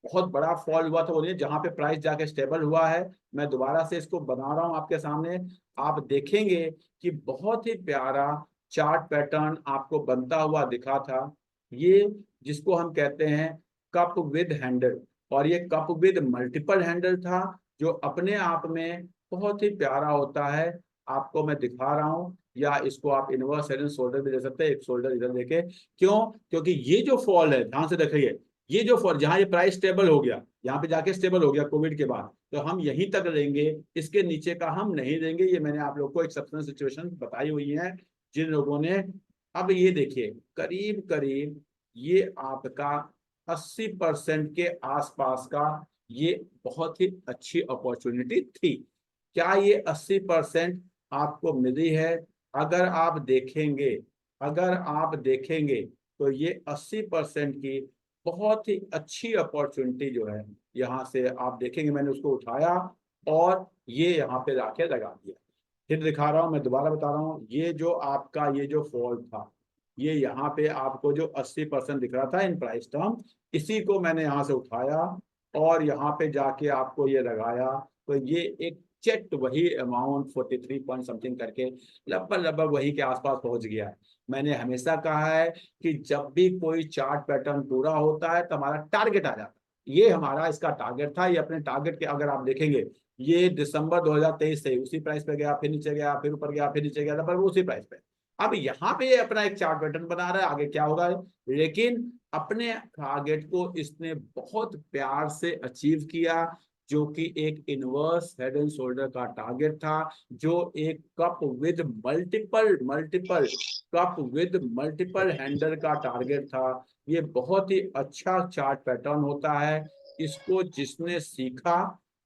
बहुत बड़ा फॉल हुआ था वो नहीं, जहां पे प्राइस जाके स्टेबल हुआ है, मैं दोबारा से इसको बना रहा हूं आपके सामने। आप देखेंगे कि बहुत ही प्यारा चार्ट पैटर्न आपको बनता हुआ दिखा था, ये जिसको हम कहते हैं कप विद हैंडल। और ये कप विद मल्टीपल हैंडल था, जो अपने आप में बहुत ही प्यारा होता है। आपको मैं दिखा रहा हूं, या इसको आप इनवर्स हेड एंड शोल्डर भी दे सकते हैं, एक शोल्डर इधर देके। क्यों? क्योंकि ये जो फॉल है, ध्यान से देखिए, ये जो फॉल जहां ये प्राइस स्टेबल हो गया, यहाँ पे जाके स्टेबल हो गया कोविड के बाद, तो हम यहीं तक लेंगे, इसके नीचे का हम नहीं लेंगे। ये मैंने आप लोग को एक्सेप्शनल सिचुएशन बताई हुई है जिन लोगों ने। अब ये देखिए करीब करीब ये आपका 80% के आसपास का ये बहुत ही अच्छी अपॉर्चुनिटी थी। क्या ये 80% आपको मिली है? अगर आप देखेंगे, अगर आप देखेंगे तो ये 80% की बहुत ही अच्छी अपॉर्चुनिटी जो है, यहाँ से आप देखेंगे मैंने उसको उठाया और ये यहाँ पे लाके लगा दिया। फिर दिखा रहा हूँ, मैं दोबारा बता रहा हूँ, ये जो आपका ये जो फॉल था, ये यहाँ पे आपको जो 80% दिख रहा था इन प्राइस टर्म, इसी को मैंने यहाँ से उठाया और यहाँ पे जाके आपको ये लगाया। तो ये एक चेक वही अमाउंट 43 पॉइंट समथिंग करके लगभग लगभग वही के आसपास पहुंच गया है। मैंने हमेशा कहा है कि जब भी कोई चार्ट पैटर्न पूरा होता है तो हमारा टारगेट आ जाता है। ये हमारा इसका टारगेट था, ये अपने टारगेट के अगर आप देखेंगे, ये दिसंबर 2023 से उसी प्राइस पे गया, फिर नीचे गया, फिर ऊपर गया, फिर नीचे गया था, पर वो उसी प्राइस पे। अब यहाँ पे ये अपना एक चार्ट पैटर्न बना रहा है, आगे क्या होगा, लेकिन अपने टारगेट को इसने बहुत प्यार से अचीव किया, जो कि एक इनवर्स हेड एंड शोल्डर का टारगेट था, जो एक cup with multiple multiple cup with multiple handle का टारगेट था। ये बहुत ही अच्छा चार्ट पैटर्न होता है। इसको जिसने सीखा,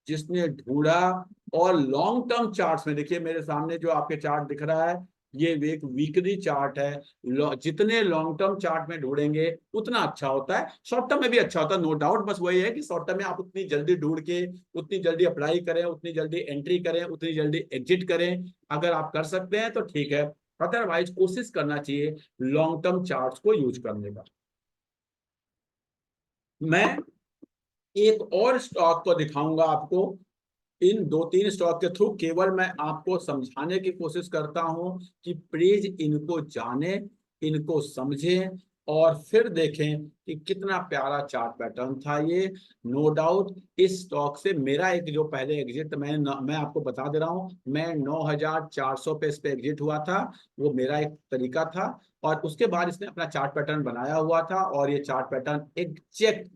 जिसने ढूंढा, और लॉन्ग टर्म चार्ट्स में देखिए, मेरे सामने जो आपके चार्ट दिख रहा है ये एक वीकली चार्ट है। जितने लॉन्ग टर्म चार्ट में ढूंढेंगे उतना अच्छा होता है, शॉर्ट टर्म में भी अच्छा होता है, नो डाउट। बस वही है कि शॉर्ट टर्म में आप उतनी जल्दी ढूंढ के उतनी जल्दी अप्लाई करें, उतनी जल्दी एंट्री करें, उतनी जल्दी एग्जिट करें, अगर आप कर सकते हैं तो ठीक है, अदरवाइज कोशिश करना चाहिए लॉन्ग टर्म चार्ट्स को यूज करने का। मैं एक और स्टॉक को दिखाऊंगा आपको। इन 2-3 स्टॉक के थ्रू केवल मैं आपको समझाने की कोशिश करता हूं कि प्लीज इनको जानें, इनको समझें, और फिर देखें कि कितना प्यारा चार्ट पैटर्न था ये। नो डाउट इस स्टॉक से मेरा एक जो पहले एग्जिट मैं आपको बता दे रहा हूं, मैं 9400 पे इस पे एग्जिट हुआ था, वो मेरा एक तरीका था। और उसके बाद इसने अपना चार्ट पैटर्न बनाया हुआ था, और ये चार्ट पैटर्न एग्जैक्ट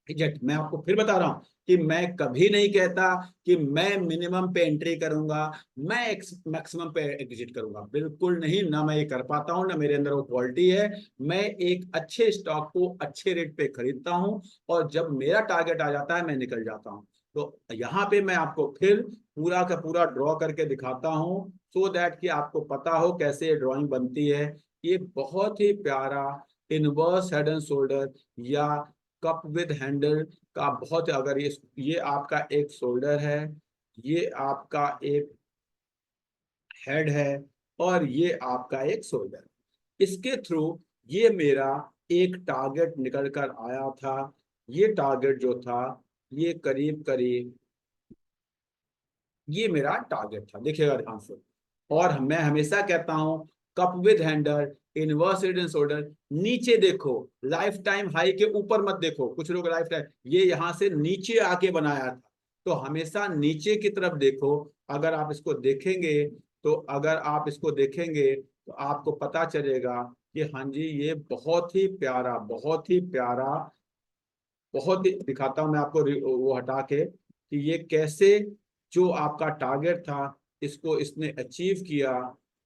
एग्जैक्ट मैं आपको फिर बता रहा हूं कि मैं कभी नहीं कहता कि मैं मिनिमम पे एंट्री करूंगा, मैं मैक्सिमम पे एग्जिट करूंगा, बिल्कुल नहीं, ना मैं ये कर पाता हूं, ना मेरे अंदर वो क्वालिटी है। मैं एक अच्छे स्टॉक को अच्छे रेट पे खरीदता हूं, और जब मेरा टारगेट आ जाता है मैं निकल जाता हूं। तो यहाँ पे मैं आपको फिर पूरा का पूरा ड्रॉ करके दिखाता हूँ, सो दैट कि आपको पता हो कैसे ये ड्रॉइंग बनती है। ये बहुत ही प्यारा इनवर्स हेड एंड शोल्डर या कप विद हैंडल का बहुत, अगर ये आपका एक शोल्डर है, ये आपका एक हेड है, और ये आपका एक शोल्डर, इसके थ्रू ये मेरा एक टारगेट निकल कर आया था। ये टारगेट जो था ये करीब करीब ये मेरा टारगेट था, देखिएगा ध्यान से। और मैं हमेशा कहता हूं cup with handle, inverse रीडन shoulder, नीचे देखो, लाइफ टाइम हाई के ऊपर मत देखो। कुछ लोग लाइफ टाइम, ये यहां से नीचे आके बनाया था, तो हमेशा नीचे की तरफ देखो। अगर आप इसको देखेंगे, तो अगर आप इसको देखेंगे तो आपको पता चलेगा कि हाँ जी, ये बहुत ही प्यारा, बहुत ही प्यारा, बहुत ही, दिखाता हूं मैं आपको वो हटा के कि ये कैसे, जो आपका टारगेट था इसको इसने अचीव किया,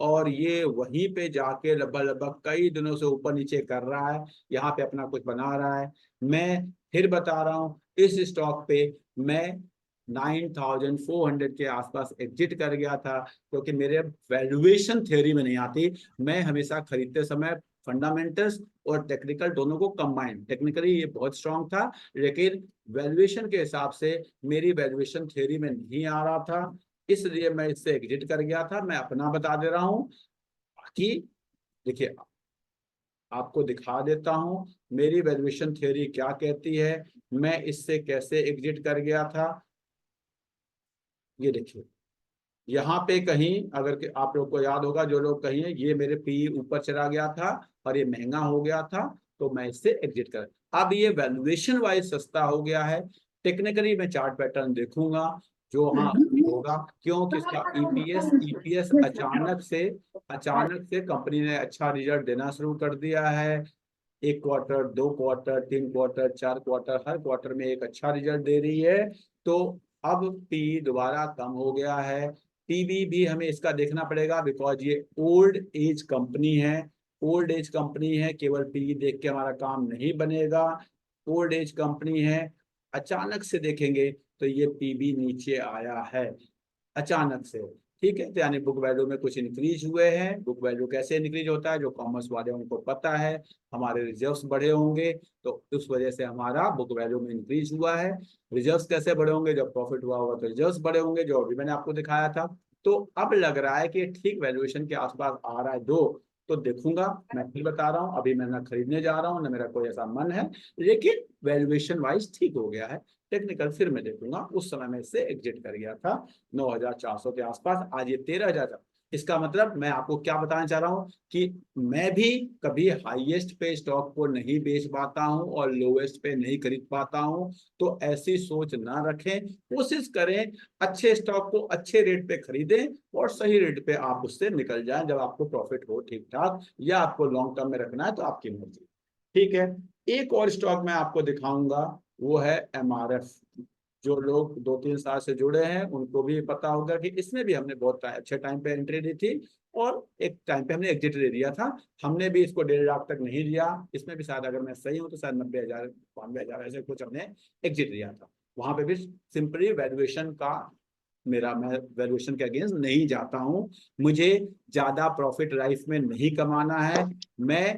और ये वहीं पे जाके लगभग लगभग कई दिनों से ऊपर नीचे कर रहा है, यहाँ पे अपना कुछ बना रहा है। मैं फिर बता रहा हूँ, इस स्टॉक पे मैं 9400 के आसपास एग्जिट कर गया था, क्योंकि मेरे वैल्यूएशन थ्योरी में नहीं आती। मैं हमेशा खरीदते समय फंडामेंटल्स और टेक्निकल दोनों को कंबाइन, टेक्निकली ये बहुत स्ट्रांग था, लेकिन वैल्यूएशन के हिसाब से मेरी वैल्यूएशन थ्योरी में नहीं आ रहा था, इसलिए मैं इससे एग्जिट कर गया था। मैं अपना बता दे रहा हूँ कि देखिए, आपको दिखा देता हूं मेरी वैल्यूएशन थ्योरी क्या कहती है, मैं इससे कैसे एग्जिट कर गया था। ये देखिए, यहाँ पे कहीं, अगर आप लोग को याद होगा, जो लोग कहीं, ये मेरे पी ऊपर चला गया था और ये महंगा हो गया था, तो मैं इससे एग्जिट कर, अब ये वैल्यूएशन वाइज सस्ता हो गया है। टेक्निकली मैं चार्ट पैटर्न देखूंगा, जो हाँ होगा, क्योंकि इसका ईपीएस ईपीएस अचानक से कंपनी ने अच्छा रिजल्ट देना शुरू कर दिया है। एक क्वार्टर, दो क्वार्टर, तीन क्वार्टर, चार क्वार्टर, हर क्वार्टर में एक अच्छा रिजल्ट दे रही है। तो अब पी दोबारा कम हो गया है। पीबी भी हमें इसका देखना पड़ेगा, बिकॉज ये ओल्ड एज कंपनी है। ओल्ड एज कंपनी है, केवल पी देख के हमारा काम नहीं बनेगा। ओल्ड एज कंपनी है, अचानक से देखेंगे तो ये पीबी नीचे आया है, अचानक से। ठीक है, तो यानी बुक वैल्यू में कुछ इंक्रीज हुए हैं। बुक वैल्यू कैसे इंक्रीज होता है, जो कॉमर्स वाले उनको पता है। हमारे रिजर्व्स बढ़े होंगे, तो उस वजह से हमारा बुक वैल्यू में इंक्रीज हुआ है। रिजर्व्स कैसे बढ़े होंगे, जब प्रॉफिट हुआ होगा तो रिजर्व्स बढ़े होंगे, जो अभी मैंने आपको दिखाया था। तो अब लग रहा है कि ठीक वैल्यूएशन के आसपास आ रहा है दो, तो देखूंगा। मैं फिर बता रहा हूँ, अभी मैं ना खरीदने जा रहा हूँ, ना मेरा कोई ऐसा मन है, लेकिन वैल्यूएशन वाइज ठीक हो गया है। टेक्निकल फिर मैं देखूंगा, उस समय मैं इससे एग्जिट कर गया था 9400 के आसपास, आज ये 13,000। इसका मतलब मैं आपको क्या बताना चाह रहा हूं कि मैं भी कभी हाईएस्ट पे स्टॉक को नहीं बेच पाता हूं और लोएस्ट पे नहीं खरीद पाता हूं। तो ऐसी सोच ना रखें, कोशिश करें अच्छे स्टॉक को अच्छे रेट पे खरीदें और सही रेट पे आप उससे निकल जाएं, जब आपको प्रॉफिट हो ठीक ठाक, या आपको लॉन्ग टर्म में रखना है तो आपकी मर्जी। ठीक है, एक और स्टॉक मैं आपको दिखाऊंगा, वो है एमआरएफ। जो लोग 2-3 साल से जुड़े हैं उनको भी पता होगा कि इसमें भी हमने बहुत अच्छे टाइम पे एंट्री दी थी, और एक टाइम पे हमने एग्जिट ले लिया था। हमने भी इसको 1.5 लाख तक नहीं लिया, इसमें भी शायद, अगर मैं सही हूं तो शायद 90,000 92,000 ऐसे कुछ हमने एग्जिट लिया था। वहां पे भी सिंपली वैल्यूएशन का, मैं वैल्यूएशन के अगेंस्ट नहीं जाता हूं। मुझे ज्यादा प्रॉफिट लाइफ में नहीं कमाना है। मैं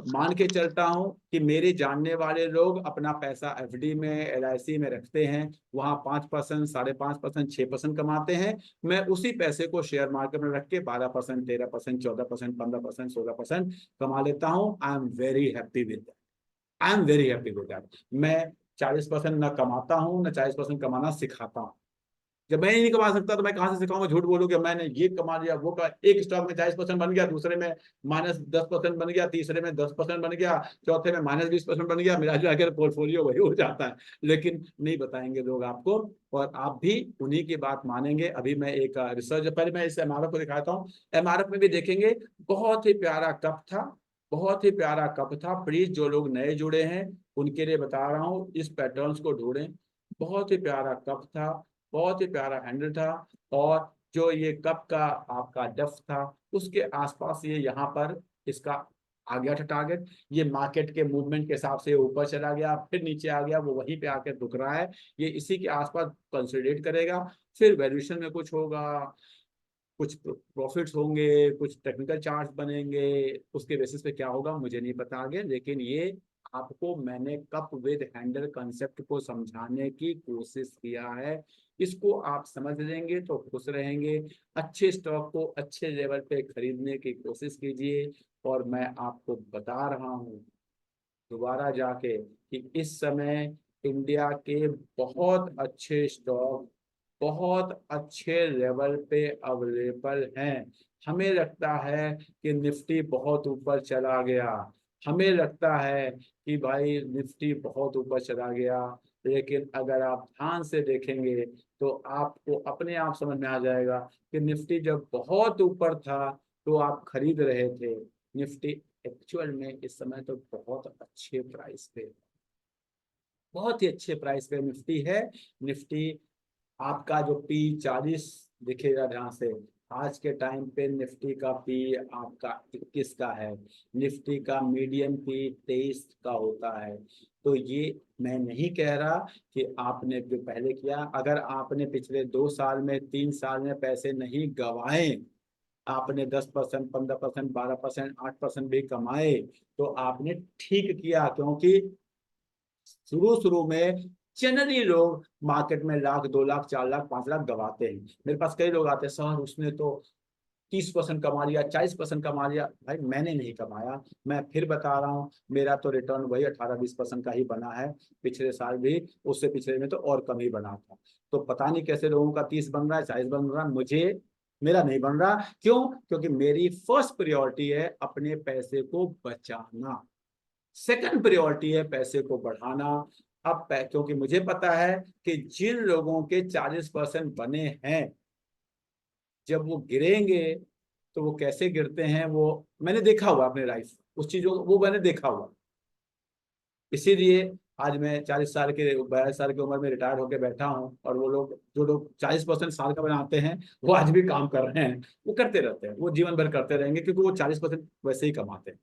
मान के चलता हूं कि मेरे जानने वाले लोग अपना पैसा एफडी में, एलआईसी में रखते हैं, वहां 5%, 5.5%, 6% कमाते हैं। मैं उसी पैसे को शेयर मार्केट में रख के 12%, 13%, 14%, 15%, 16% कमा लेता हूं। I am very happy with that. I am very happy with that. मैं 40% ना कमाता हूं, ना 40% कमाना सिखाता हूं। जब मैं ही नहीं कमा सकता तो मैं कहां से सिखाऊंगा, झूठ बोलूंगा मैंने ये कमा लिया वो का। एक स्टॉक में 40% बन गया, दूसरे में -10% बन गया, तीसरे में 10% बन गया, चौथे में -20% बन गया, मेरा जो आगे पोर्टफोलियो वही हो जाता है। लेकिन नहीं बताएंगे लोग आपको, और आप भी उन्हीं की बात मानेंगे। अभी मैं एक रिसर्च, पहले मैं इस एमआरएफ को दिखाता हूँ। एमआरएफ में भी देखेंगे, बहुत ही प्यारा कप था, बहुत ही प्यारा कप था। प्लीज जो लोग नए जुड़े हैं उनके लिए बता रहा हूँ, इस पैटर्न्स को ढूंढें। बहुत ही प्यारा कप था, बहुत ही प्यारा हैंडल था, और जो ये कप का आपका डेप्थ था उसके आसपास ये यहाँ पर इसका आ गया था टारगेट। ये मार्केट के मूवमेंट के हिसाब से ऊपर चला गया, फिर नीचे आ गया, वो वहीं पे आकर रुक रहा है। ये इसी के आसपास कंसोलिडेट करेगा, फिर वैल्यूएशन में कुछ होगा, कुछ प्रॉफिट्स होंगे, कुछ टेक्निकल चार्ट्स बनेंगे, उसके बेसिस पे क्या होगा मुझे नहीं पता आगे। लेकिन ये आपको मैंने कप विद हैंडल कंसेप्ट को समझाने की कोशिश किया है। इसको आप समझ लेंगे तो खुश रहेंगे। अच्छे स्टॉक को अच्छे लेवल पे खरीदने की कोशिश कीजिए। और मैं आपको बता रहा हूँ दोबारा जाके कि इस समय इंडिया के बहुत अच्छे स्टॉक बहुत अच्छे लेवल पे अवेलेबल हैं। हमें लगता है कि निफ्टी बहुत ऊपर चला गया, हमें लगता है कि भाई निफ्टी बहुत ऊपर चला गया, लेकिन अगर आप ध्यान से देखेंगे तो आपको अपने आप समझ में आ जाएगा कि निफ्टी जब बहुत ऊपर था तो आप खरीद रहे थे। निफ्टी एक्चुअल में इस समय तो बहुत अच्छे प्राइस पे, बहुत ही अच्छे प्राइस पे निफ्टी है। निफ्टी आपका जो P40 दिखेगा ध्यान से, आज के टाइम पे निफ्टी का पी आपका 21 का है, निफ्टी का मीडियम पी 23 का होता है। तो ये मैं नहीं कह रहा कि आपने जो पहले किया, अगर आपने पिछले 2 साल में 3 साल में पैसे नहीं गंवाए, आपने 10%, 15%, 12%, 8% भी कमाए, तो आपने ठीक किया। क्योंकि शुरू शुरू में जनरली लोग मार्केट में 1 लाख, 2 लाख, 4 लाख, 5 लाख गवाते हैं। मेरे पास कई लोग आते हैं, सर उसने तो 30% कमा लिया, 40% कमा लिया। भाई मैंने नहीं कमाया, मैं फिर बता रहा हूँ, मेरा तो रिटर्न वही 18-20% का ही बना है। पिछले साल भी, उससे पिछले में तो और कम ही बना था। तो पता नहीं कैसे लोगों का 30 बन रहा है, 40 बन रहा है, मुझे मेरा नहीं बन रहा। क्यों? क्योंकि मेरी फर्स्ट प्रायोरिटी है अपने पैसे को बचाना, सेकंड प्रायोरिटी है पैसे को बढ़ाना। अब क्योंकि मुझे पता है कि जिन लोगों के 40% बने हैं, जब वो गिरेंगे तो वो कैसे गिरते हैं, वो मैंने देखा हुआ अपने लाइफ, उस चीजों को वो मैंने देखा हुआ। इसीलिए आज मैं 40 साल के 42 साल की उम्र में रिटायर होकर बैठा हूँ, और वो लोग जो लोग 40% साल का बनाते हैं वो आज भी काम कर रहे हैं, वो करते रहते हैं, वो जीवन भर करते रहेंगे, क्योंकि वो 40% वैसे ही कमाते हैं।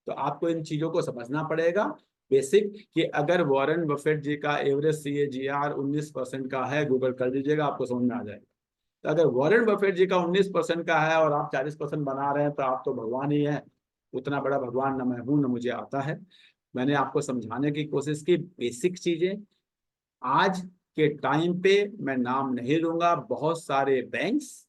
तो आपको इन चीजों को समझना पड़ेगा बेसिक, कि अगर वॉरेन बफेट जी का एवरेज CAGR 19% का है, गूगल कर लीजिएगा, आपको समझ में आ जाएगा। तो अगर वॉरेन बफेट जी का 19% का है और आप 40% बना रहे हैं, तो आप तो भगवान ही हैं। उतना बड़ा भगवान न मैं हूं, न मुझे आता है। मैंने आपको समझाने की कोशिश की बेसिक चीजें। आज के टाइम पे मैं नाम नहीं लूंगा, बहुत सारे बैंक्स,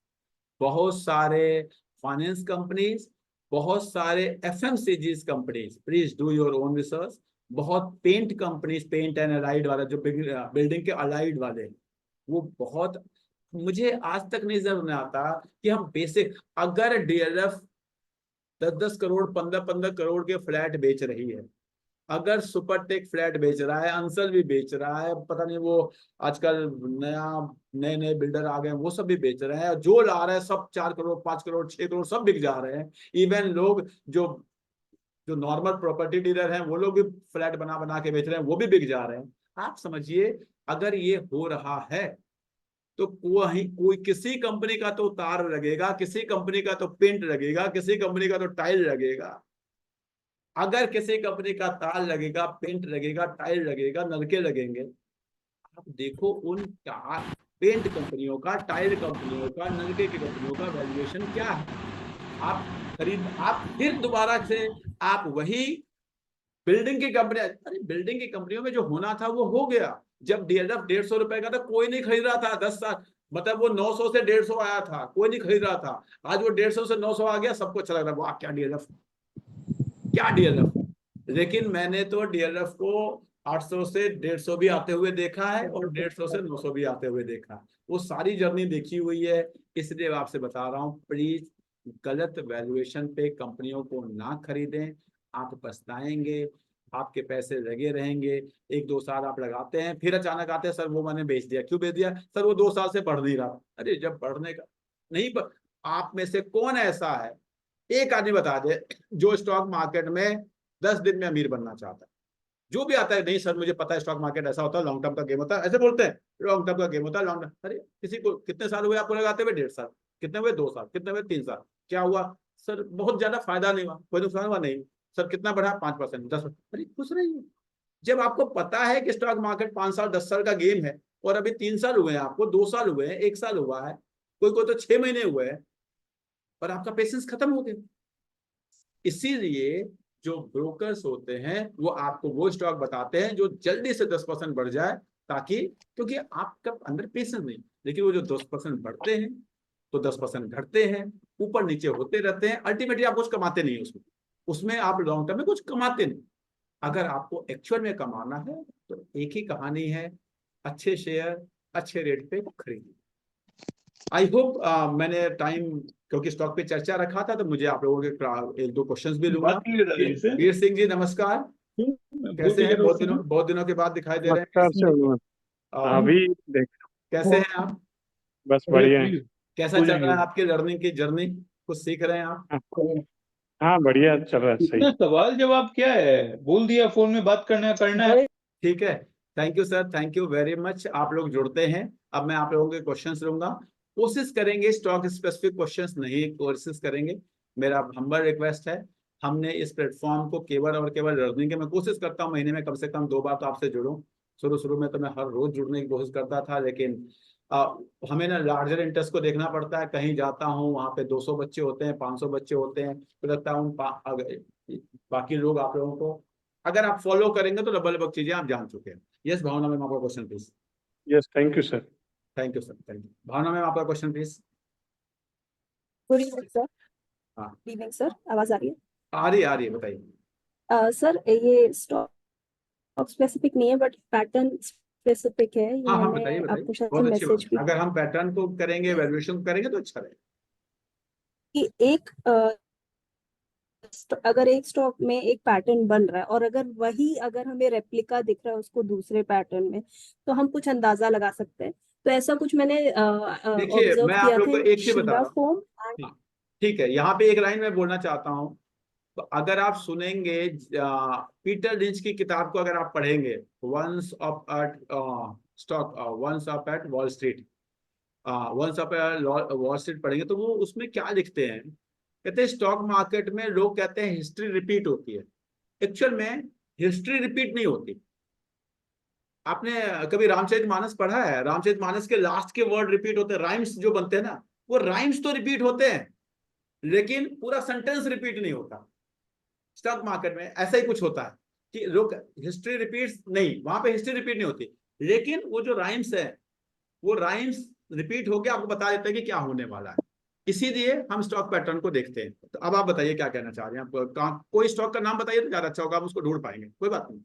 बहुत सारे फाइनेंस कंपनीज, बहुत सारे FMCG companies, please do your own research. बहुत paint companies, paint and allied वाला, जो बिल्डिंग के अलाइड वाले, वो बहुत, मुझे आज तक नहीं समझ में आता कि हम बेसिक, अगर DLF 10-10 करोड़, 15-15 करोड़ के फ्लैट बेच रही है, अगर सुपरटेक फ्लैट बेच रहा है, अंसल भी बेच रहा है, पता नहीं वो आजकल नए नए बिल्डर आ गए हैं, वो सब भी बेच रहे हैं, जो ला रहे हैं सब 4 करोड़, 5 करोड़, 6 करोड़ सब बिक जा रहे हैं। इवन लोग जो जो नॉर्मल प्रॉपर्टी डीलर हैं, वो लोग भी फ्लैट बना बना के बेच रहे हैं, वो भी बिक जा रहे हैं। आप समझिए, अगर ये हो रहा है तो कोई किसी कंपनी का तो तार लगेगा, किसी कंपनी का तो पेंट लगेगा, किसी कंपनी का तो टाइल लगेगा। अगर किसी कंपनी का तार लगेगा, पेंट लगेगा, टाइल लगेगा, नलके लगेंगे, आप देखो उन पेंट कंपनियों का, टाइल कंपनियों का, नलके की कंपनियों का वैल्यूएशन क्या है। आप फिर दोबारा से आप वही बिल्डिंग की कंपनी, अरे बिल्डिंग की कंपनियों में जो होना था वो हो गया। जब DLF 150 रुपए का था, कोई नहीं खरीद रहा था 10 साल, मतलब वो 900 से 150 आया था, कोई नहीं खरीद रहा था। आज वो 150 से 900 आ गया, सबको अच्छा लग रहा है, वाह क्या DLF, क्या DLF। लेकिन मैंने तो DLF को 800 से 150 भी आते हुए देखा है, और 150 से 900 भी आते हुए देखा है। वो सारी जर्नी देखी हुई है। इसलिए आपसे बता रहा हूँ, प्लीज गलत वैल्यूएशन पे कंपनियों को ना खरीदें, आप पछताएंगे, आपके पैसे लगे रहेंगे। 1-2 साल आप लगाते हैं, फिर अचानक आते हैं, सर वो मैंने बेच दिया। क्यों बेच दिया? सर वो 2 साल से बढ़ नहीं रहा। अरे जब बढ़ने का नहीं आप में से कौन ऐसा है, एक आदमी बता दे जो स्टॉक मार्केट में 10 दिन में अमीर बनना चाहता है? जो भी आता है, नहीं सर मुझे पता है स्टॉक मार्केट ऐसा होता है, लॉन्ग टर्म का गेम होता है, ऐसे बोलते हैं, लॉन्ग टर्म का गेम होता है, लॉन्ग टर्म। अरे किसी को कितने साल हुए आपको लगाते हुए? 1.5 साल। कितने हुए? 2 साल। कितने हुए? 3 साल। क्या हुआ? सर बहुत ज्यादा फायदा नहीं हुआ, कोई नुकसान हुआ नहीं। सर कितना बढ़ा? 5%, 10%। अरे खुश रहिए। जब आपको पता है कि स्टॉक मार्केट 5 साल 10 साल का गेम है, और अभी 3 साल हुए हैं, आपको 2 साल हुए हैं, 1 साल हुआ है, कोई कोई तो 6 महीने हुए हैं, और आपका पेशेंस खत्म हो गया। इसीलिए जो ब्रोकर्स होते हैं वो आपको वो स्टॉक बताते हैं जो जल्दी से 10% बढ़ जाए, ताकि, क्योंकि आपका अंदर पेशेंस नहीं। लेकिन वो जो 10% बढ़ते हैं तो 10% घटते हैं, ऊपर नीचे होते रहते हैं, अल्टीमेटली आप कुछ कमाते नहीं उसमें, उसमें आप लॉन्ग टर्म में कुछ कमाते नहीं। अगर आपको एक्चुअल में कमाना है तो एक ही कहानी है, अच्छे शेयर अच्छे रेट पे खरीदिए। आई होप मैंने टाइम, क्योंकि स्टॉक पे चर्चा रखा था, तो मुझे आप लोगों के एक दो क्वेश्चंस भी लूंगा। बात नहीं कर रहा इससे। वीर सिंह जी नमस्कार, मैं भूल कैसे भी हैं? गया था उस समय। बहुत दिनों के बाद दिखाई दे रहे नमस्कार हैं। सर। और अभी देख, कैसे हैं आप? बस अरे बढ़िया है। प्लीज कैसा हो चल रहा जाएंगे। है आपकी लर्निंग की जर्नी? कुछ सीख रहे हैं आप? हाँ बढ़िया चल रहा है, सही। इतना सवाल जवाब क्या है, बोल दिया फोन में बात करना है। ठीक है, thank you sir, thank you very much. आप लोग जुड़ते हैं। अब मैं आप लोगों के क्वेश्चंस लूंगा, कोशिश करेंगे स्टॉक स्पेसिफिक क्वेश्चंस नहीं, कोशिश करेंगे। मेरा हम्बल रिक्वेस्ट है, हमने इस प्लेटफॉर्म को केवल और केवल लर्निंग के, मैं कोशिश करता हूँ महीने में कम से कम 2 बार तो आपसे जुड़ूं। शुरू में तो मैं हर रोज जुड़ने की कोशिश करता था, लेकिन हमें ना लार्जर इंटरेस्ट को देखना पड़ता है। कहीं जाता हूँ, वहाँ पे 200 बच्चे होते हैं, 500 बच्चे होते हैं, तो लगता है बाकी लोग आप लोगों को अगर आप फॉलो करेंगे तो डबल बग चीजें आप जान चुके हैं। यस भावना मैम, आपका question please. Yes, thank you sir. Thank you sir, thank you. Bhavna ma'am, आपका question please. Good evening sir. हाँ। गुड इवनिंग सर, आवाज आ रही है? आ रही है, बताइए। सर ये स्टॉक स्पेसिफिक नहीं है बट पैटर्न स्पेसिफिक है, ये हाँ हाँ, मैंने बताइए बताइए, आपको शायद बहुत अच्छी बात मैसेज है। भी अगर हम पैटर्न को करेंगे, वैल्यूएशन करेंगे तो अच्छा रहेगा। कि एक अगर एक स्टॉक में एक पैटर्न बन रहा है और अगर हमें रेप्लिका दिख रहा है उसको दूसरे पैटर्न में, तो हम कुछ अंदाजा लगा सकते हैं। तो ऐसा कुछ मैंने देखिए, ऑब्जर्व मैं किया आप लोग था को इन एक चीज बता शीला रहा हूँ। फोम। हाँ, ठीक है, यहाँ पे एक लाइन मैं बोलना चाहता हूँ। तो अगर आप सुनेंगे पीटर लिंच की किताब को, अगर आप पढ़ेंगे, once up at stock once up at Wall Street, once up Wall Street पढ़ेंगे, तो वो उसमें क्या लिखते हैं? कहते हैं स्टॉक मार्केट में लोग कहते हैं हिस्ट्री रिपीट होती है। एक्चुअल में हिस्ट्री रिपीट नहीं होती। आपने कभी रामचरितमानस पढ़ा है? रामचरितमानस के लास्ट के वर्ड रिपीट होते हैं, राइम्स जो बनते हैं ना, वो राइम्स तो रिपीट होते हैं, लेकिन पूरा सेंटेंस रिपीट नहीं होता। स्टॉक मार्केट में ऐसा ही कुछ होता है कि लोग हिस्ट्री रिपीट नहीं, वहां पे हिस्ट्री रिपीट नहीं होती, लेकिन वो जो राइम्स है, वो राइम्स रिपीट होके आपको बता देते हैं कि क्या होने वाला है। इसीलिए हम स्टॉक पैटर्न को देखते हैं। तो अब आप बताइए क्या कहना चाह रहे हैं आप? कोई स्टॉक का नाम बताइए तो ज्यादा अच्छा होगा, हम उसको ढूंढ पाएंगे। कोई बात नहीं।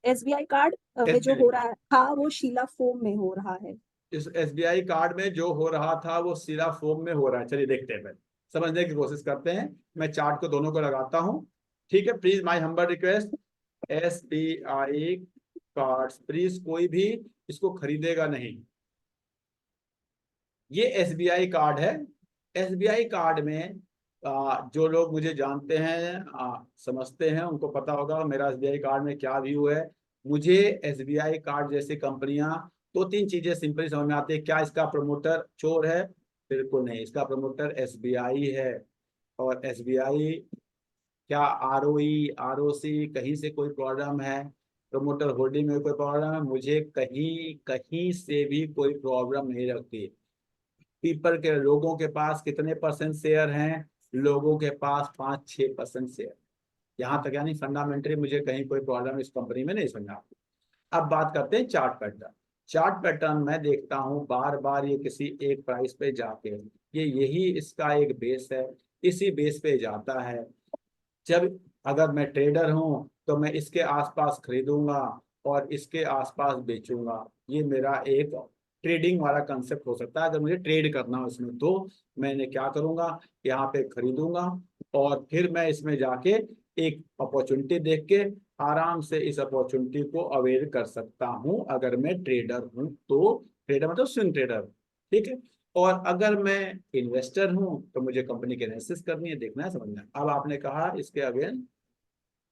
एसबीआई कार्ड में जो हो रहा था वो शीला फोम में हो रहा है। इस एसबीआई कार्ड में जो हो रहा था वो सीरा फोम में हो रहा है। चलिए देखते हैं, समझने की कोशिश करते हैं। मैं चार्ट को दोनों को लगाता हूँ, ठीक है? Please my humble request, SBI cards please, कोई भी इसको खरीदेगा नहीं। ये एसबीआई कार्ड है। एसबीआई कार्ड में जो लोग मुझे जानते हैं, समझते हैं, उनको पता होगा मेरा एसबीआई कार्ड में क्या व्यू है। मुझे एसबीआई कार्ड जैसी कंपनियां, 2-3 चीजें सिंपली समझ में आती है। क्या इसका प्रमोटर चोर है? बिल्कुल नहीं, इसका प्रमोटर एसबीआई है। और एसबीआई क्या आरओई आरओसी कहीं से कोई प्रॉब्लम है? प्रमोटर होल्डिंग में कोई प्रॉब्लम है? मुझे कहीं कहीं से भी कोई प्रॉब्लम नहीं लगती। पीपल के लोगों के पास कितने % शेयर हैं? लोगों के पास 5-6% शेयर। यहाँ तक यानी फंडामेंटली मुझे कहीं कोई प्रॉब्लम इस कंपनी में नहीं समझा। अब बात करते हैं चार्ट पैटर्न। चार्ट पैटर्न मैं देखता हूँ बार बार ये किसी एक प्राइस पे जाके, यही इसका एक बेस है, इसी बेस पे जाता है। जब अगर मैं ट्रेडर हूँ तो मैं इसके आसपास खरीदूंगा और इसके आसपास बेचूंगा। ये मेरा एक ट्रेडिंग वाला कंसेप्ट हो सकता है। अगर मुझे ट्रेड करना हो इसमें, तो मैंने क्या करूंगा, यहाँ पे खरीदूंगा और फिर मैं इसमें जाके एक अपॉर्चुनिटी देख के आराम से इस अपॉर्चुनिटी को अवेल कर सकता हूँ, अगर मैं ट्रेडर हूँ तो। ट्रेडर मतलब स्विंग ट्रेडर, ठीक है? और अगर मैं इन्वेस्टर हूं तो मुझे कंपनी की एनालिसिस करनी है, देखना है, समझना है। अब आपने कहा इसके अगेन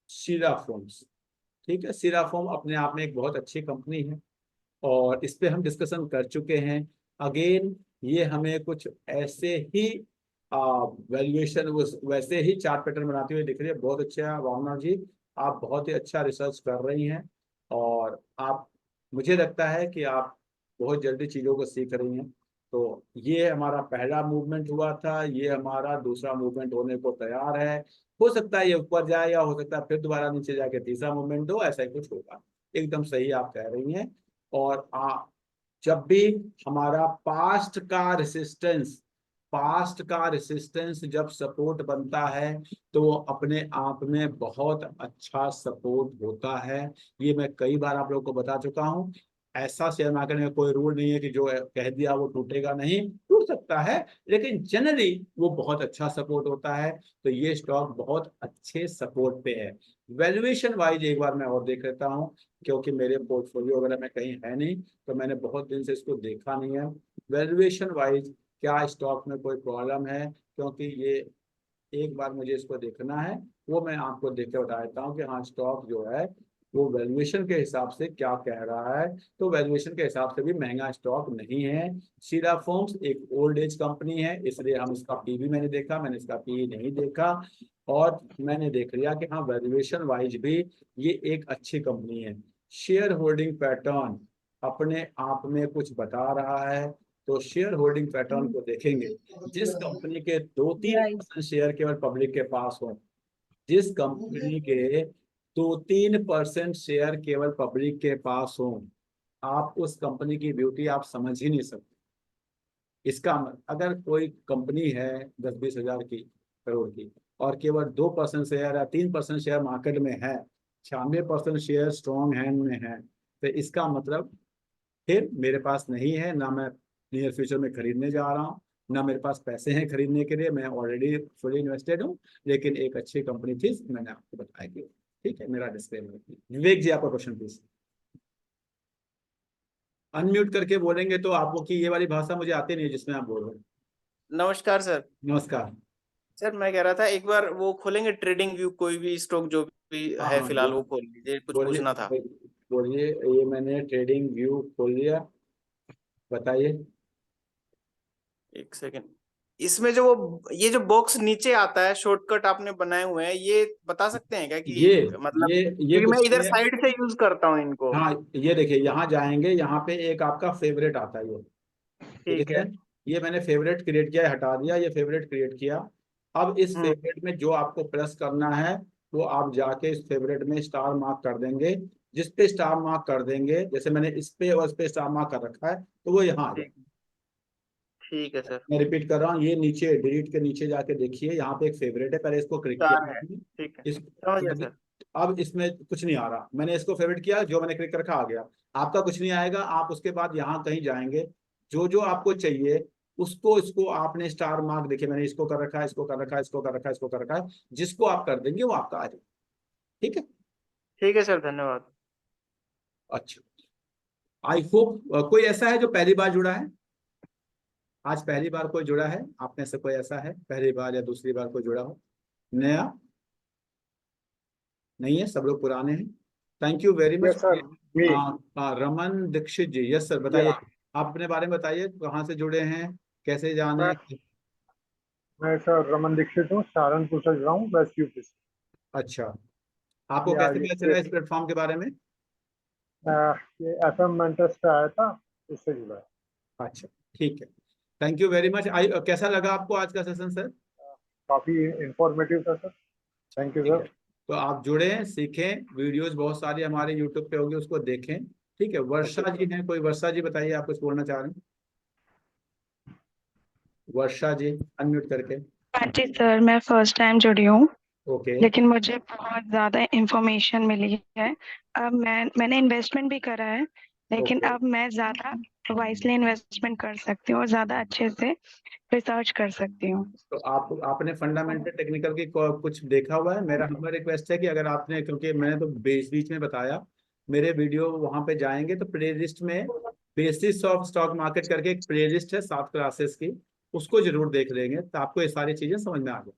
शीला फोम्स, ठीक है? शीला फोम अपने आप में एक बहुत अच्छी कंपनी है और इस पे हम डिस्कशन कर चुके हैं। अगेन ये हमें कुछ ऐसे ही वैल्यूएशन वैसे ही चार्ट पैटर्न बनाती हुई दिख रही है। बहुत अच्छा भावना जी, आप बहुत ही अच्छा रिसर्च कर रही हैं और आप, मुझे लगता है कि आप बहुत जल्दी चीज़ों को सीख रही हैं। तो ये हमारा पहला मूवमेंट हुआ था, ये हमारा दूसरा मूवमेंट होने को तैयार है। हो सकता है ये ऊपर जाए या हो सकता है फिर दोबारा नीचे जाके तीसरा मूवमेंट हो, ऐसा ही कुछ होगा। एकदम सही आप कह रही हैं। और जब भी हमारा पास्ट का रेसिस्टेंस जब सपोर्ट बनता है तो वो अपने आप में बहुत अच्छा सपोर्ट होता है। ये मैं कई बार आप लोगों को बता चुका हूँ। ऐसा शेयर मार्केट में कोई रूल नहीं है कि जो कह दिया वो टूटेगा नहीं, टूट सकता है, लेकिन जनरली वो बहुत अच्छा सपोर्ट होता है। तो ये स्टॉक बहुत अच्छे सपोर्ट पे है। वैल्यूएशन वाइज एक बार मैं और देख लेता हूँ, क्योंकि मेरे पोर्टफोलियो वगैरह में कहीं है नहीं, तो मैंने बहुत दिन से इसको देखा नहीं है। वैल्यूएशन वाइज क्या स्टॉक में कोई प्रॉब्लम है, क्योंकि ये एक बार मुझे इसको देखना है, वो मैं आपको देख के बता देता हूँ कि हाँ स्टॉक जो है वो वैल्यूएशन के हिसाब से क्या कह रहा है। तो वैल्यूएशन के हिसाब से भी महंगा स्टॉक नहीं है। शीला फोम्स एक ओल्ड एज कंपनी है, इसलिए हम इसका पीवी मैंने देखा, मैंने इसका पीई नहीं देखा, और मैंने देख लिया कि हाँ वैल्यूएशन वाइज भी ये एक अच्छी कंपनी है। शेयर होल्डिंग पैटर्न अपने आप में कुछ बता रहा है, तो शेयर होल्डिंग पैटर्न को देखेंगे। जिस कंपनी के 2-3% शेयर केवल पब्लिक के पास हो, जिस कंपनी के 2-3% शेयर केवल पब्लिक के पास हो, आप उस कंपनी की ब्यूटी आप समझ ही नहीं सकते। इसका अगर कोई कंपनी है 10-20 हजार की करोड़ की और केवल 2% शेयर या 3% शेयर मार्केट में है, 96% शेयर स्ट्रॉन्ग हैंड में है, तो इसका मतलब फिर मेरे पास नहीं है, ना मैं नियर फ्यूचर में खरीदने जा रहा हूँ, ना मेरे पास पैसे हैं खरीदने के लिए, मैं ऑलरेडी फुली इन्वेस्टेड हूँ। लेकिन एक अच्छी कंपनी थी, मैंने आपको बताया कि ठीक है, मेरा डिस्क्लेमर। विवेक जी आपका क्वेश्चन प्लीज। अनम्यूट करके बोलेंगे तो आपको की ये वाली भाषा मुझे आती नहीं है जिसमें आप बोल रहे हैं। नमस्कार सर। नमस्कार सर मैं कह रहा था एक बार वो खोलेंगे ट्रेडिंग व्यू, कोई भी स्टॉक जो भी है हाँ, फिलहाल वो खोल लीजिए, कुछ बोलिए पूछना था। बोलिए। ये मैंने ट्रेडिंग व्यू खोल लिया, बताइए। एक सेकंड, इसमें जो वो ये जो बॉक्स नीचे आता है शॉर्टकट आपने बनाए हुए हैं, ये बता सकते हैं क्या कि ये मतलब ये क्योंकि मैं कुछ इधर नहीं है। साइड से यूज करता हूँ इनको। हाँ ये देखिए, यहाँ जाएंगे, यहाँ पे एक आपका फेवरेट आता है, ये ठीक है। ये मैंने फेवरेट क्रिएट किया है, हटा दिया, ये फेवरेट क्रिएट किया। अब इस फेवरेट में जो आपको प्लस करना है वो आप जाके इस फेवरेट में स्टार मार्क कर देंगे। जिस पे स्टार मार्क कर देंगे, जैसे मैंने इस पे और इस पे स्टार मार्क कर रखा है, तो वो यहाँ आ जाए। ठीक है सर। मैं रिपीट कर रहा हूँ, ये नीचे डिलीट के नीचे जाके देखिए, यहाँ पे एक फेवरेट है, पहले इसको क्लिक चार है। किया, ठीक है, इस समझ गया सर। अब इसमें कुछ नहीं आ रहा, मैंने इसको फेवरेट किया, जो मैंने क्लिक रखा आ गया। आपका कुछ नहीं आएगा, आप उसके बाद यहाँ कहीं जाएंगे, जो जो आपको चाहिए उसको, इसको आपने स्टार मार्क, देखिए मैंने इसको कर रखा है, इसको कर रखा है, इसको कर रखा है, इसको कर रखा है, जिसको आप कर देंगे वो आपका आ जाएगा। ठीक है, ठीक है सर, धन्यवाद। अच्छा। आई होप कोई ऐसा है जो पहली बार जुड़ा है, आज पहली बार कोई जुड़ा है आप में से, कोई ऐसा है पहली बार या दूसरी बार कोई जुड़ा हो, नया नहीं है, सब लोग पुराने हैं। Thank you very much. Raman Dikshit ji, yes sir, बताइए आप अपने बारे में बताइए, कहाँ से जुड़े हैं, कैसे जाने। मैं सर रमन दीक्षित हूँ, सहारनपुर से जुड़ा हूँ, वेस्ट यूपी से। अच्छा, आपको कैसे पता चला इस प्लेटफॉर्म के बारे में? ये FM में इंटरेस्ट आया था, इससे जुड़ा है। अच्छा ठीक है, थैंक यू वेरी मच। कैसा लगा आपको आज का सेशन सर? काफी इंफॉर्मेटिव था सर, थैंक यू ठीक सर। है, तो आप जुड़ें, सीखें, वीडियोस बहुत सारी हमारे यूट्यूब पे होगी, उसको देखें। ठीक है, वर्षा जी हैं कोई? वर्षा जी बताइए, आप कुछ बोलना चाह रहे हैं? वर्षा जी अनम्यूट करके। हाँ जी सर, मैं फर्स्ट टाइम जुड़ी हूँ, ओके, लेकिन मुझे बहुत ज़्यादा इंफॉर्मेशन मिली है। अब मैंने इन्वेस्टमेंट भी करा है, लेकिन ओके। अब मैं ज़्यादा वाइजली इन्वेस्टमेंट कर सकती हूँ और ज़्यादा अच्छे से रिसर्च कर सकती हूँ। तो आपने फंडामेंटल टेक्निकल की कुछ देखा हुआ है? मेरा हमारा रिक्वेस्ट है कि अगर आपने, क्योंकि मैंने तो बीच बीच में बताया, मेरे वीडियो वहां पे जाएंगे तो प्ले लिस्ट में बेसिस ऑफ स्टॉक मार्केट करके एक प्ले लिस्ट है 7 क्लासेस की, उसको जरूर देख लेंगे तो आपको ये सारी चीजें समझ में आ जाए।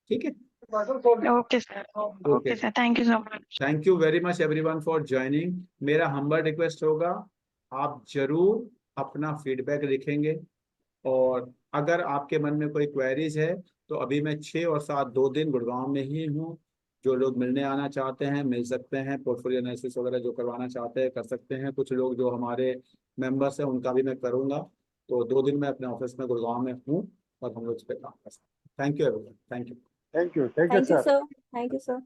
ठीक है, okay sir, okay sir, thank you so much. Thank you very much everyone for joining. मेरा हम्बल रिक्वेस्ट होगा, आप जरूर अपना फीडबैक लिखेंगे, और अगर आपके मन में कोई क्वेरीज है तो अभी मैं 6 और 7 2 दिन गुड़गांव में ही हूँ। जो लोग मिलने आना चाहते हैं मिल सकते हैं, पोर्टफोलियो एनालिसिस वगैरह जो करवाना चाहते हैं कर सकते हैं। कुछ लोग जो हमारे मेंबर्स हैं उनका भी मैं करूँगा। तो 2 दिन मैं अपने ऑफिस में गुड़गांव में हूँ और हम लोग इस पर काम कर सकते हैं। Thank you everyone, thank you. Thank you thank you sir. Sir, thank you sir.